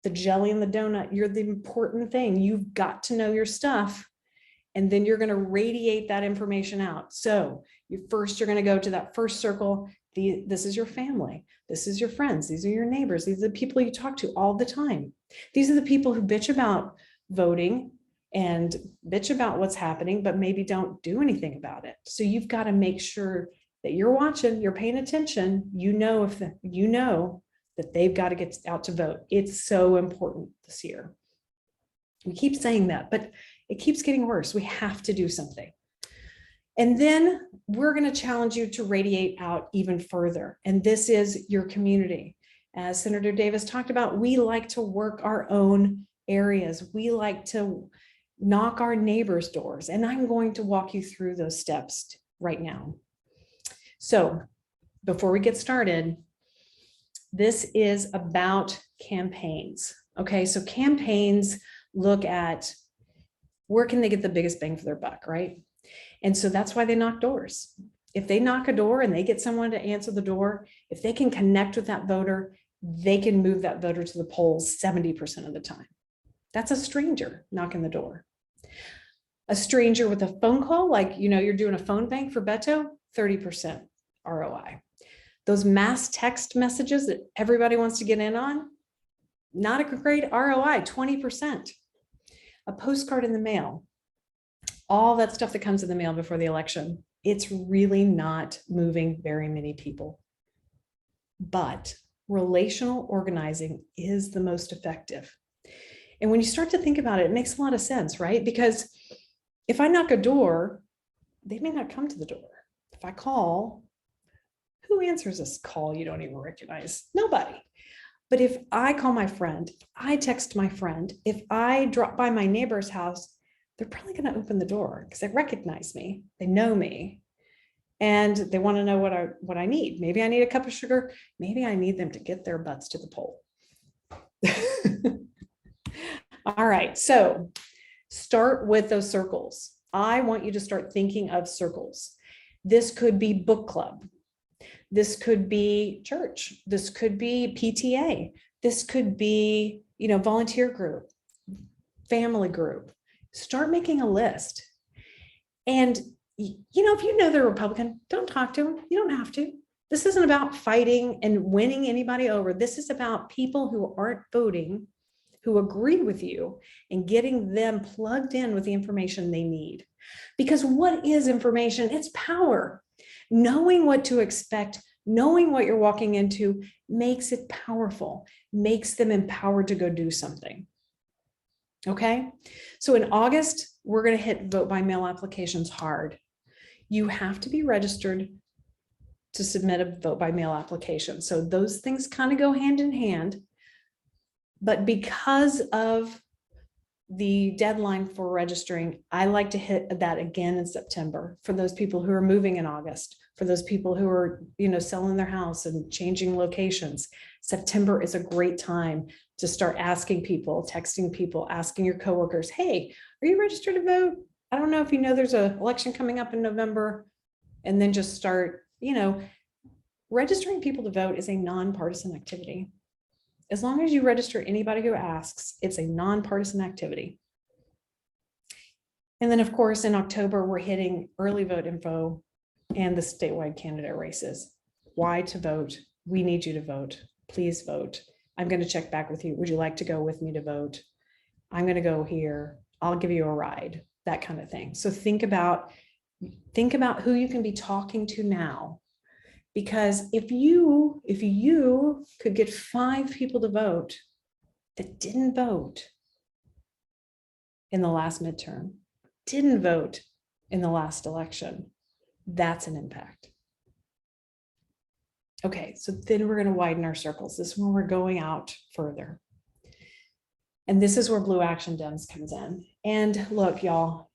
the jelly and the donut. You're the important thing. You've got to know your stuff, and then you're going to radiate that information out. So you're going to go to that first circle. This is your family. This is your friends. These are your neighbors. These are the people you talk to all the time. These are the people who bitch about voting and bitch about what's happening, but maybe don't do anything about it. So you've got to make sure that you're watching, you're paying attention. You know that they've got to get out to vote. It's so important this year. We keep saying that, but it keeps getting worse. We have to do something. And then we're going to challenge you to radiate out even further. And this is your community. As Senator Davis talked about, we like to work our own areas. We like to knock our neighbors' doors. And I'm going to walk you through those steps right now. So before we get started, this is about campaigns. Okay, so campaigns look at where can they get the biggest bang for their buck, right? And so that's why they knock doors. If they knock a door and they get someone to answer the door, if they can connect with that voter, they can move that voter to the polls 70% of the time. That's a stranger knocking the door. A stranger with a phone call, like, you're doing a phone bank for Beto, 30% ROI. Those mass text messages that everybody wants to get in on, not a great ROI, 20%. a postcard in the mail, all that stuff that comes in the mail before the election, it's really not moving very many people. But relational organizing is the most effective. And when you start to think about it, it makes a lot of sense, right? Because if I knock a door, they may not come to the door. If I call, who answers this call you don't even recognize? Nobody. But if I call my friend, I text my friend, if I drop by my neighbor's house, they're probably going to open the door because they recognize me, they know me, and they want to know what I need. Maybe I need a cup of sugar. Maybe I need them to get their butts to the poll. All right, so start with those circles. I want you to start thinking of circles. This could be book club. This could be church. This could be PTA. This could be, volunteer group, family group. Start making a list. And, if you know they're Republican, don't talk to them. You don't have to. This isn't about fighting and winning anybody over. This is about people who aren't voting, who agree with you, and getting them plugged in with the information they need. Because what is information? It's power. Knowing what to expect, knowing what you're walking into makes it powerful, makes them empowered to go do something. Okay, so in August, we're going to hit vote by mail applications hard. You have to be registered to submit a vote by mail application. So those things kind of go hand in hand. But because of the deadline for registering, I like to hit that again in September for those people who are moving in August, for those people who are, selling their house and changing locations. September is a great time to start asking people, texting people, asking your coworkers, hey, are you registered to vote? I don't know if you know there's an election coming up in November. And then just start, registering people to vote is a nonpartisan activity. As long as you register anybody who asks, it's a nonpartisan activity. And then, of course, in October, we're hitting early vote info and the statewide candidate races. Why to vote? We need you to vote. Please vote. I'm going to check back with you. Would you like to go with me to vote? I'm going to go here. I'll give you a ride, that kind of thing. So think about who you can be talking to now. Because if you could get 5 people to vote that didn't vote in the last midterm, didn't vote in the last election, that's an impact. Okay, so then we're going to widen our circles. This is when we're going out further. And this is where Blue Action Dems comes in. And look, y'all,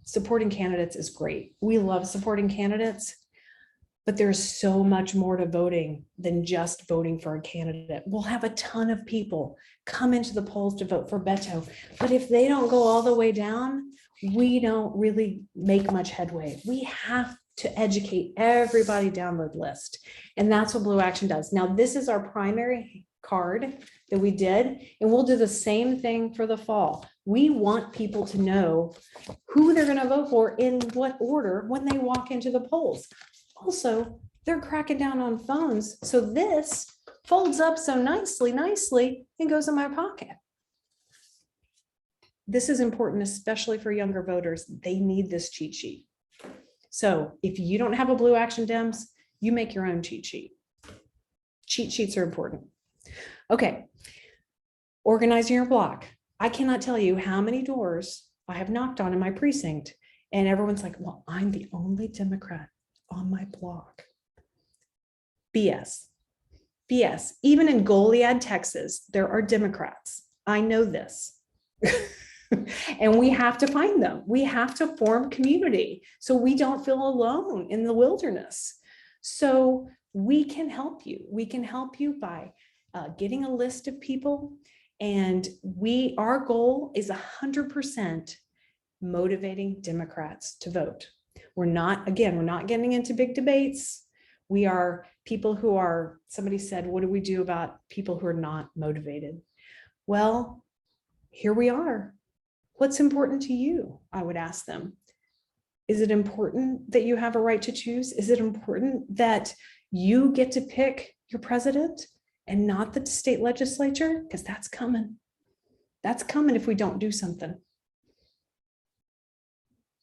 supporting candidates is great. We love supporting candidates. But there's so much more to voting than just voting for a candidate. We'll have a ton of people come into the polls to vote for Beto, but if they don't go all the way down, we don't really make much headway. We have to educate everybody down the list. And that's what Blue Action does. Now, this is our primary card that we did, and we'll do the same thing for the fall. We want people to know who they're going to vote for in what order when they walk into the polls. Also, they're cracking down on phones. So this folds up so nicely and goes in my pocket. This is important, especially for younger voters. They need this cheat sheet. So if you don't have a Blue Action Dems, you make your own cheat sheet. Cheat sheets are important. Okay, organizing your block. I cannot tell you how many doors I have knocked on in my precinct, and everyone's like, well, I'm the only Democrat on my block. BS. Even in Goliad, Texas, there are Democrats. I know this. And we have to find them. We have to form community so we don't feel alone in the wilderness. So we can help you. We can help you by getting a list of people. And our goal is 100% motivating Democrats to vote. We're not getting into big debates. We are people who are, somebody said, what do we do about people who are not motivated? Well, here we are. What's important to you? I would ask them. Is it important that you have a right to choose? Is it important that you get to pick your president and not the state legislature? Because that's coming. That's coming if we don't do something.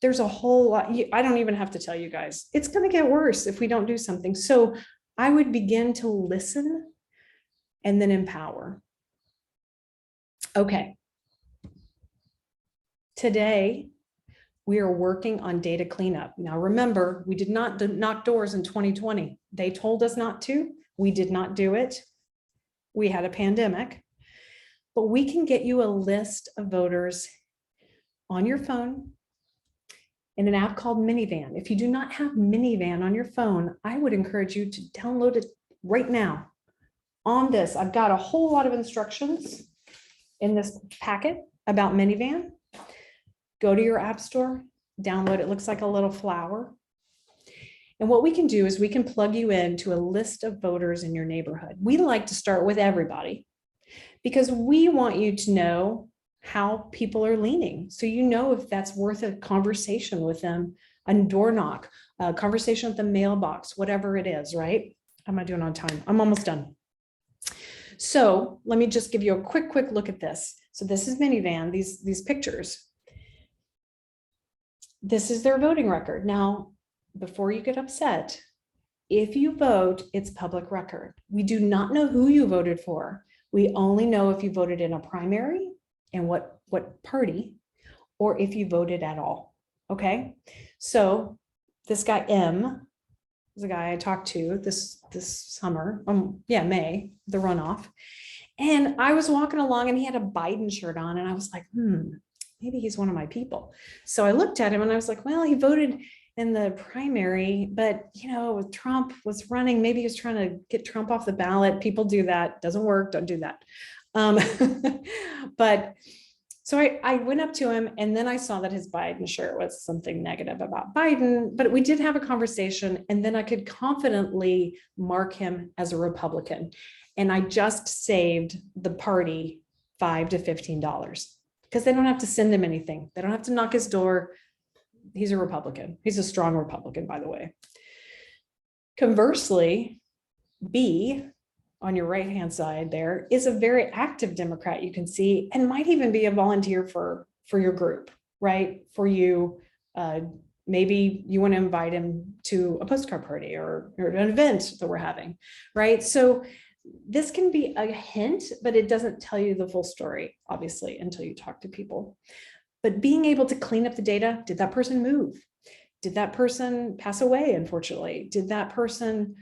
There's a whole lot. I don't even have to tell you guys. It's going to get worse if we don't do something. So I would begin to listen and then empower. Okay. Today, we are working on data cleanup. Now, remember, we did not knock doors in 2020. They told us not to. We did not do it. We had a pandemic. But we can get you a list of voters on your phone in an app called Minivan. If you do not have Minivan on your phone, I would encourage you to download it right now. On this, I've got a whole lot of instructions in this packet about Minivan. Go to your app store, download it. It looks like a little flower. And what we can do is we can plug you into a list of voters in your neighborhood. We like to start with everybody because we want you to know how people are leaning. So you know if that's worth a conversation with them, a door knock, a conversation with the mailbox, whatever it is, right? How am I doing on time? I'm almost done. So let me just give you a quick look at this. So this is Minivan, these pictures. This is their voting record. Now, before you get upset, if you vote, it's public record. We do not know who you voted for. We only know if you voted in a primary and what party, or if you voted at all. Okay. So this guy M is a guy I talked to this summer. May, the runoff. And I was walking along and he had a Biden shirt on and I was like, maybe he's one of my people. So I looked at him and I was like, well, he voted in the primary, but Trump was running. Maybe he was trying to get Trump off the ballot. People do that. Doesn't work. Don't do that. But so I went up to him and then I saw that his Biden shirt was something negative about Biden, but we did have a conversation and then I could confidently mark him as a Republican. And I just saved the party $5 to $15 because they don't have to send him anything. They don't have to knock his door. He's a Republican. He's a strong Republican, by the way. Conversely, B on your right-hand side there is a very active Democrat you can see, and might even be a volunteer for your group, right? For you, maybe you want to invite him to a postcard party or an event that we're having, right? So this can be a hint, but it doesn't tell you the full story, obviously, until you talk to people. But being able to clean up the data, did that person move? Did that person pass away, unfortunately? Did that person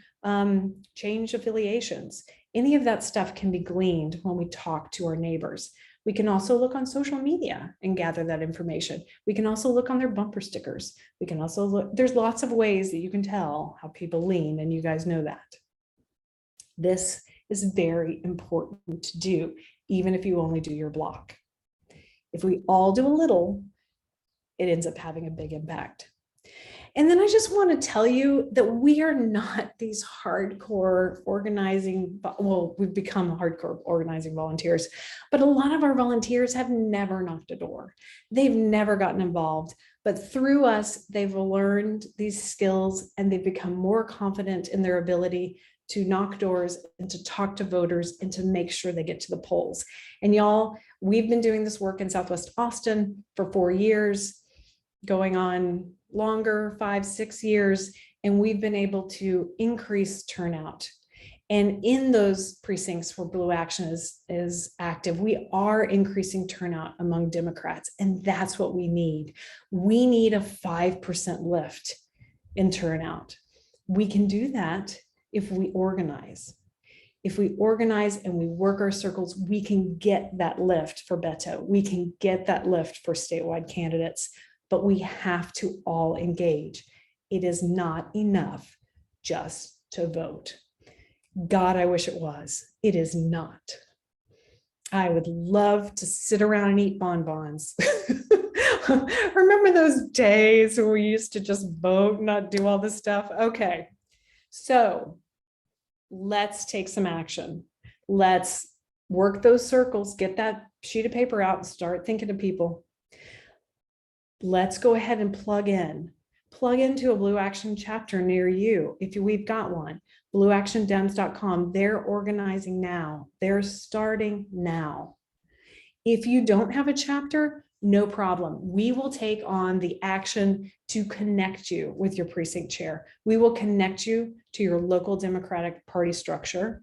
change affiliations? Any of that stuff can be gleaned when we talk to our neighbors. We can also look on social media and gather that information. We can also look on their bumper stickers. We can also look, there's lots of ways that you can tell how people lean, and you guys know that. This is very important to do, even if you only do your block. If we all do a little, it ends up having a big impact. And then I just want to tell you that we are not these hardcore organizing, well, we've become hardcore organizing volunteers, but a lot of our volunteers have never knocked a door. They've never gotten involved, but through us, they've learned these skills and they've become more confident in their ability to knock doors and to talk to voters and to make sure they get to the polls. And y'all, we've been doing this work in Southwest Austin for 4 years, going on longer, 5, 6 years, and we've been able to increase turnout. And in those precincts where Blue Action is active, we are increasing turnout among Democrats, and that's what we need. We need a 5% lift in turnout. We can do that if we organize. If we organize and we work our circles, we can get that lift for Beto. We can get that lift for statewide candidates, but we have to all engage. It is not enough just to vote. God, I wish it was. It is not. I would love to sit around and eat bonbons. Remember those days when we used to just vote, not do all this stuff? Okay, so let's take some action. Let's work those circles, get that sheet of paper out and start thinking of people. Let's go ahead and plug into a Blue Action chapter near you. If we've got one, blueactiondems.com, they're organizing now. They're starting now. If you don't have a chapter, no problem. We will take on the action to connect you with your precinct chair. We will connect you to your local Democratic Party structure.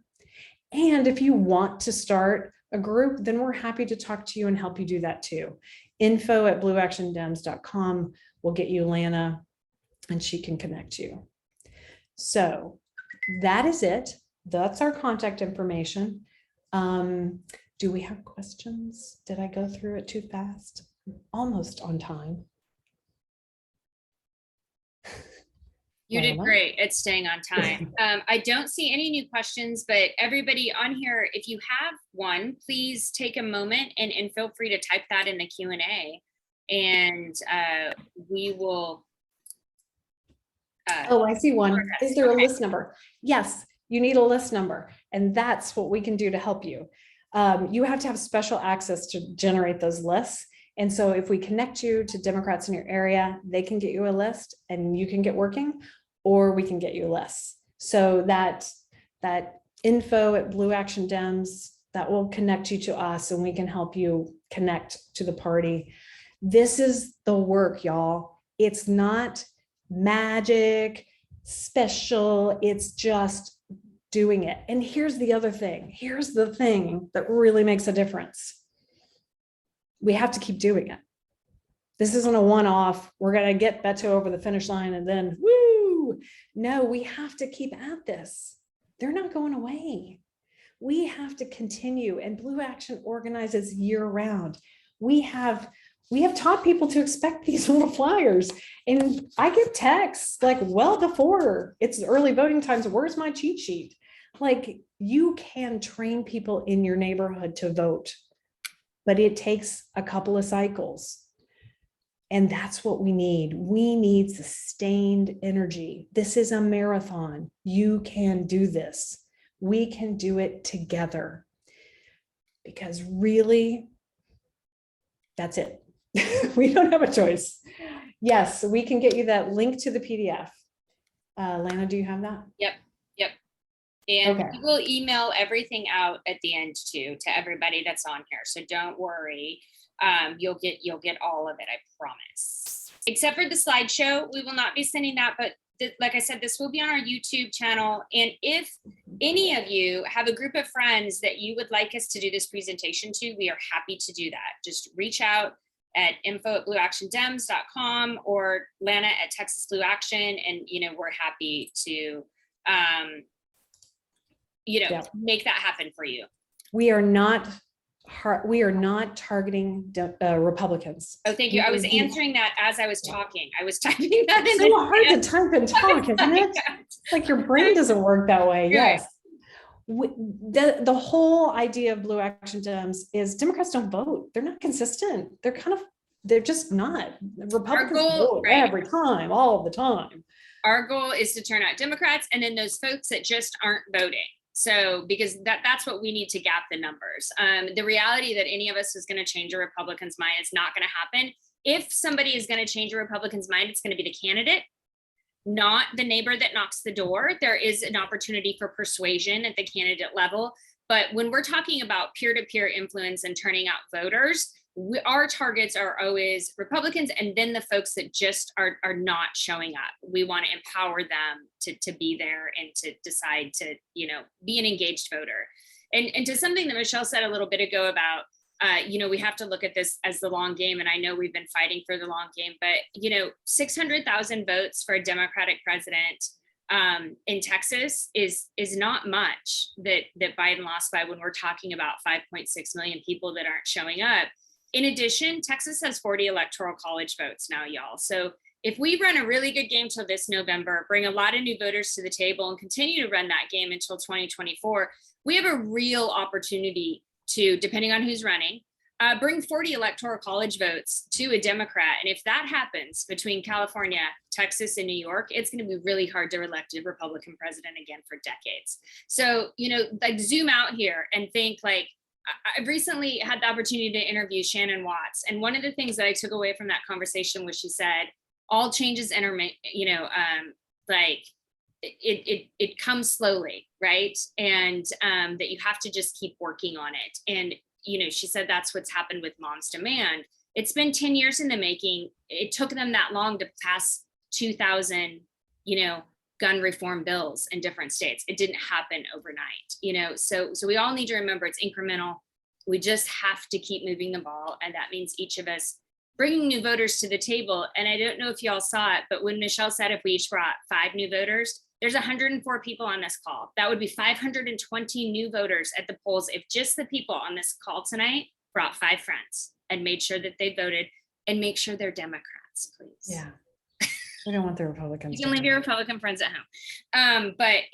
And if you want to start a group, then we're happy to talk to you and help you do that too. info@blueactiondems.com will get you Lana, and she can connect you. So that is it. That's our contact information. Do we have questions? Did I go through it too fast? Almost on time. You did Lana? great at staying on time. I don't see any new questions, but everybody on here, if you have one, please take a moment and feel free to type that in the Q&A, and we will. Oh, I see one. Is there a list number? Yes, you need a list number, and that's what we can do to help you. You have to have special access to generate those lists. And so if we connect you to Democrats in your area, they can get you a list and you can get working, or we can get you a list. So that info@blueactiondems, that will connect you to us, and we can help you connect to the party. This is the work, y'all. It's not magic, special. It's just doing it. And here's the other thing. Here's the thing that really makes a difference. We have to keep doing it. This isn't a one-off. We're going to get Beto over the finish line and then woo. No, we have to keep at this. They're not going away. We have to continue, and Blue Action organizes year round. We have taught people to expect these little flyers, and I get texts like well before it's early voting times. Where's my cheat sheet? Like, you can train people in your neighborhood to vote, but it takes a couple of cycles. And that's what we need. We need sustained energy. This is a marathon. You can do this. We can do it together, because really, that's it. We don't have a choice. Yes, we can get you that link to the PDF. Lana, do you have that? Yep. And Okay. we will email everything out at the end too, to everybody that's on here. So don't worry. You'll get all of it, I promise. Except for the slideshow, we will not be sending that, but like I said, this will be on our YouTube channel. And if any of you have a group of friends that you would like us to do this presentation to, we are happy to do that. Just reach out at info@blueactiondems.com or Lana at Texas Blue Action, and we're happy to make that happen for you. We are not targeting Republicans. Oh, thank you. I was answering that as I was talking. I was typing that in. It's so hard to type and talk, isn't it? It's like your brain doesn't work that way. Yes. The whole idea of Blue Action Dems is Democrats don't vote. They're not consistent. They're just not. Republicans vote every time, all the time. Our goal is to turn out Democrats, and then those folks that just aren't voting. So, because that's what we need to gap the numbers. The reality that any of us is going to change a Republican's mind, it's not going to happen. If somebody is going to change a Republican's mind, it's going to be the candidate, not the neighbor that knocks the door. There is an opportunity for persuasion at the candidate level. But when we're talking about peer-to-peer influence and turning out voters, our targets are always Republicans, and then the folks that just are not showing up. We want to empower them to be there and to decide to, be an engaged voter. And to something that Michelle said a little bit ago about, we have to look at this as the long game. And I know we've been fighting for the long game, but 600,000 votes for a Democratic president in Texas is not much that Biden lost by, when we're talking about 5.6 million people that aren't showing up. In addition, Texas has 40 electoral college votes now, y'all. So if we run a really good game till this November, bring a lot of new voters to the table, and continue to run that game until 2024, we have a real opportunity to, depending on who's running, bring 40 electoral college votes to a Democrat. And if that happens between California, Texas, and New York, it's going to be really hard to elect a Republican president again for decades. So, zoom out here and think like, I've recently had the opportunity to interview Shannon Watts. And one of the things that I took away from that conversation was, she said, all changes it comes slowly, right? And that you have to just keep working on it. And, she said that's what's happened with Mom's Demand. It's been 10 years in the making. It took them that long to pass 2,000, gun reform bills in different states. It didn't happen overnight, so we all need to remember it's incremental. We just have to keep moving the ball. And that means each of us bringing new voters to the table. And I don't know if y'all saw it, but when Michelle said if we each brought 5 new voters, there's 104 people on this call. That would be 520 new voters at the polls if just the people on this call tonight brought 5 friends and made sure that they voted, and make sure they're Democrats, please. Yeah. We don't want the Republicans. You can leave your Republican friends at home. But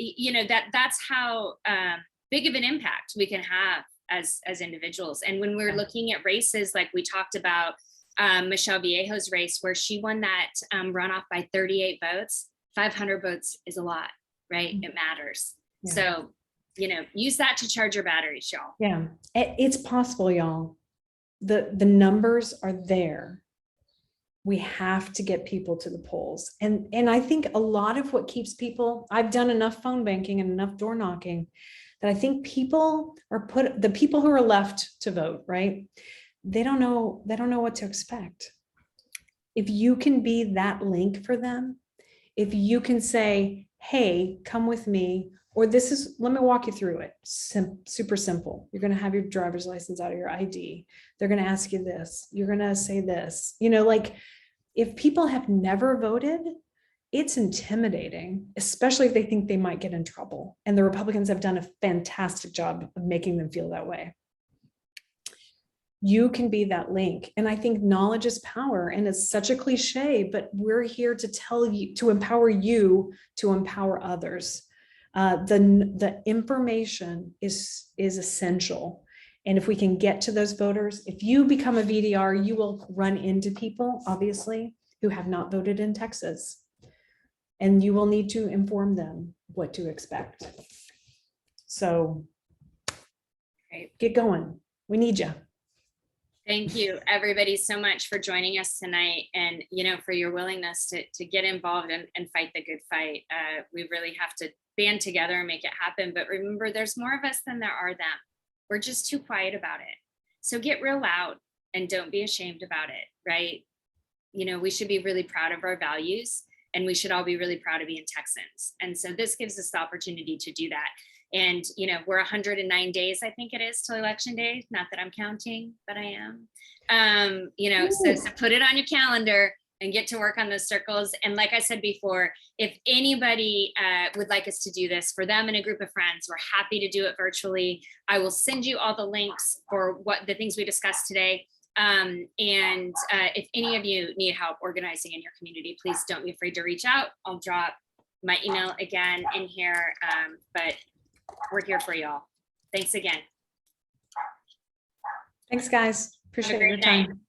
that's how big of an impact we can have as individuals. And when we're looking at races, like we talked about Michelle Viejo's race, where she won that runoff by 38 votes, 500 votes is a lot, right? It matters. Yeah. So, use that to charge your batteries, y'all. Yeah, it's possible, y'all. The numbers are there. We have to get people to the polls. And I think a lot of what keeps people, I've done enough phone banking and enough door knocking that I think people are the people who are left to vote, right? They don't know what to expect. If you can be that link for them, if you can say, hey, come with me, or let me walk you through it. Super simple. You're going to have your driver's license out of your ID. They're going to ask you this. You're going to say this, if people have never voted, it's intimidating, especially if they think they might get in trouble. And the Republicans have done a fantastic job of making them feel that way. You can be that link. And I think knowledge is power. And it's such a cliche, but we're here to tell you, to empower you, to empower others. The information is essential. And if we can get to those voters, if you become a VDR, you will run into people, obviously, who have not voted in Texas. And you will need to inform them what to expect. So get going. We need you. Thank you, everybody, so much for joining us tonight, and for your willingness to get involved and fight the good fight. We really have to band together and make it happen. But remember, there's more of us than there are them. We're just too quiet about it. So get real loud and don't be ashamed about it, right? We should be really proud of our values, and we should all be really proud of being Texans. And so this gives us the opportunity to do that. And, we're 109 days, I think it is, till election day. Not that I'm counting, but I am. So put it on your calendar and get to work on those circles. And like I said before, if anybody would like us to do this for them and a group of friends, we're happy to do it virtually. I will send you all the links for the things we discussed today. If any of you need help organizing in your community, please don't be afraid to reach out. I'll drop my email again in here, but we're here for y'all. Thanks again. Thanks, guys. Appreciate your time.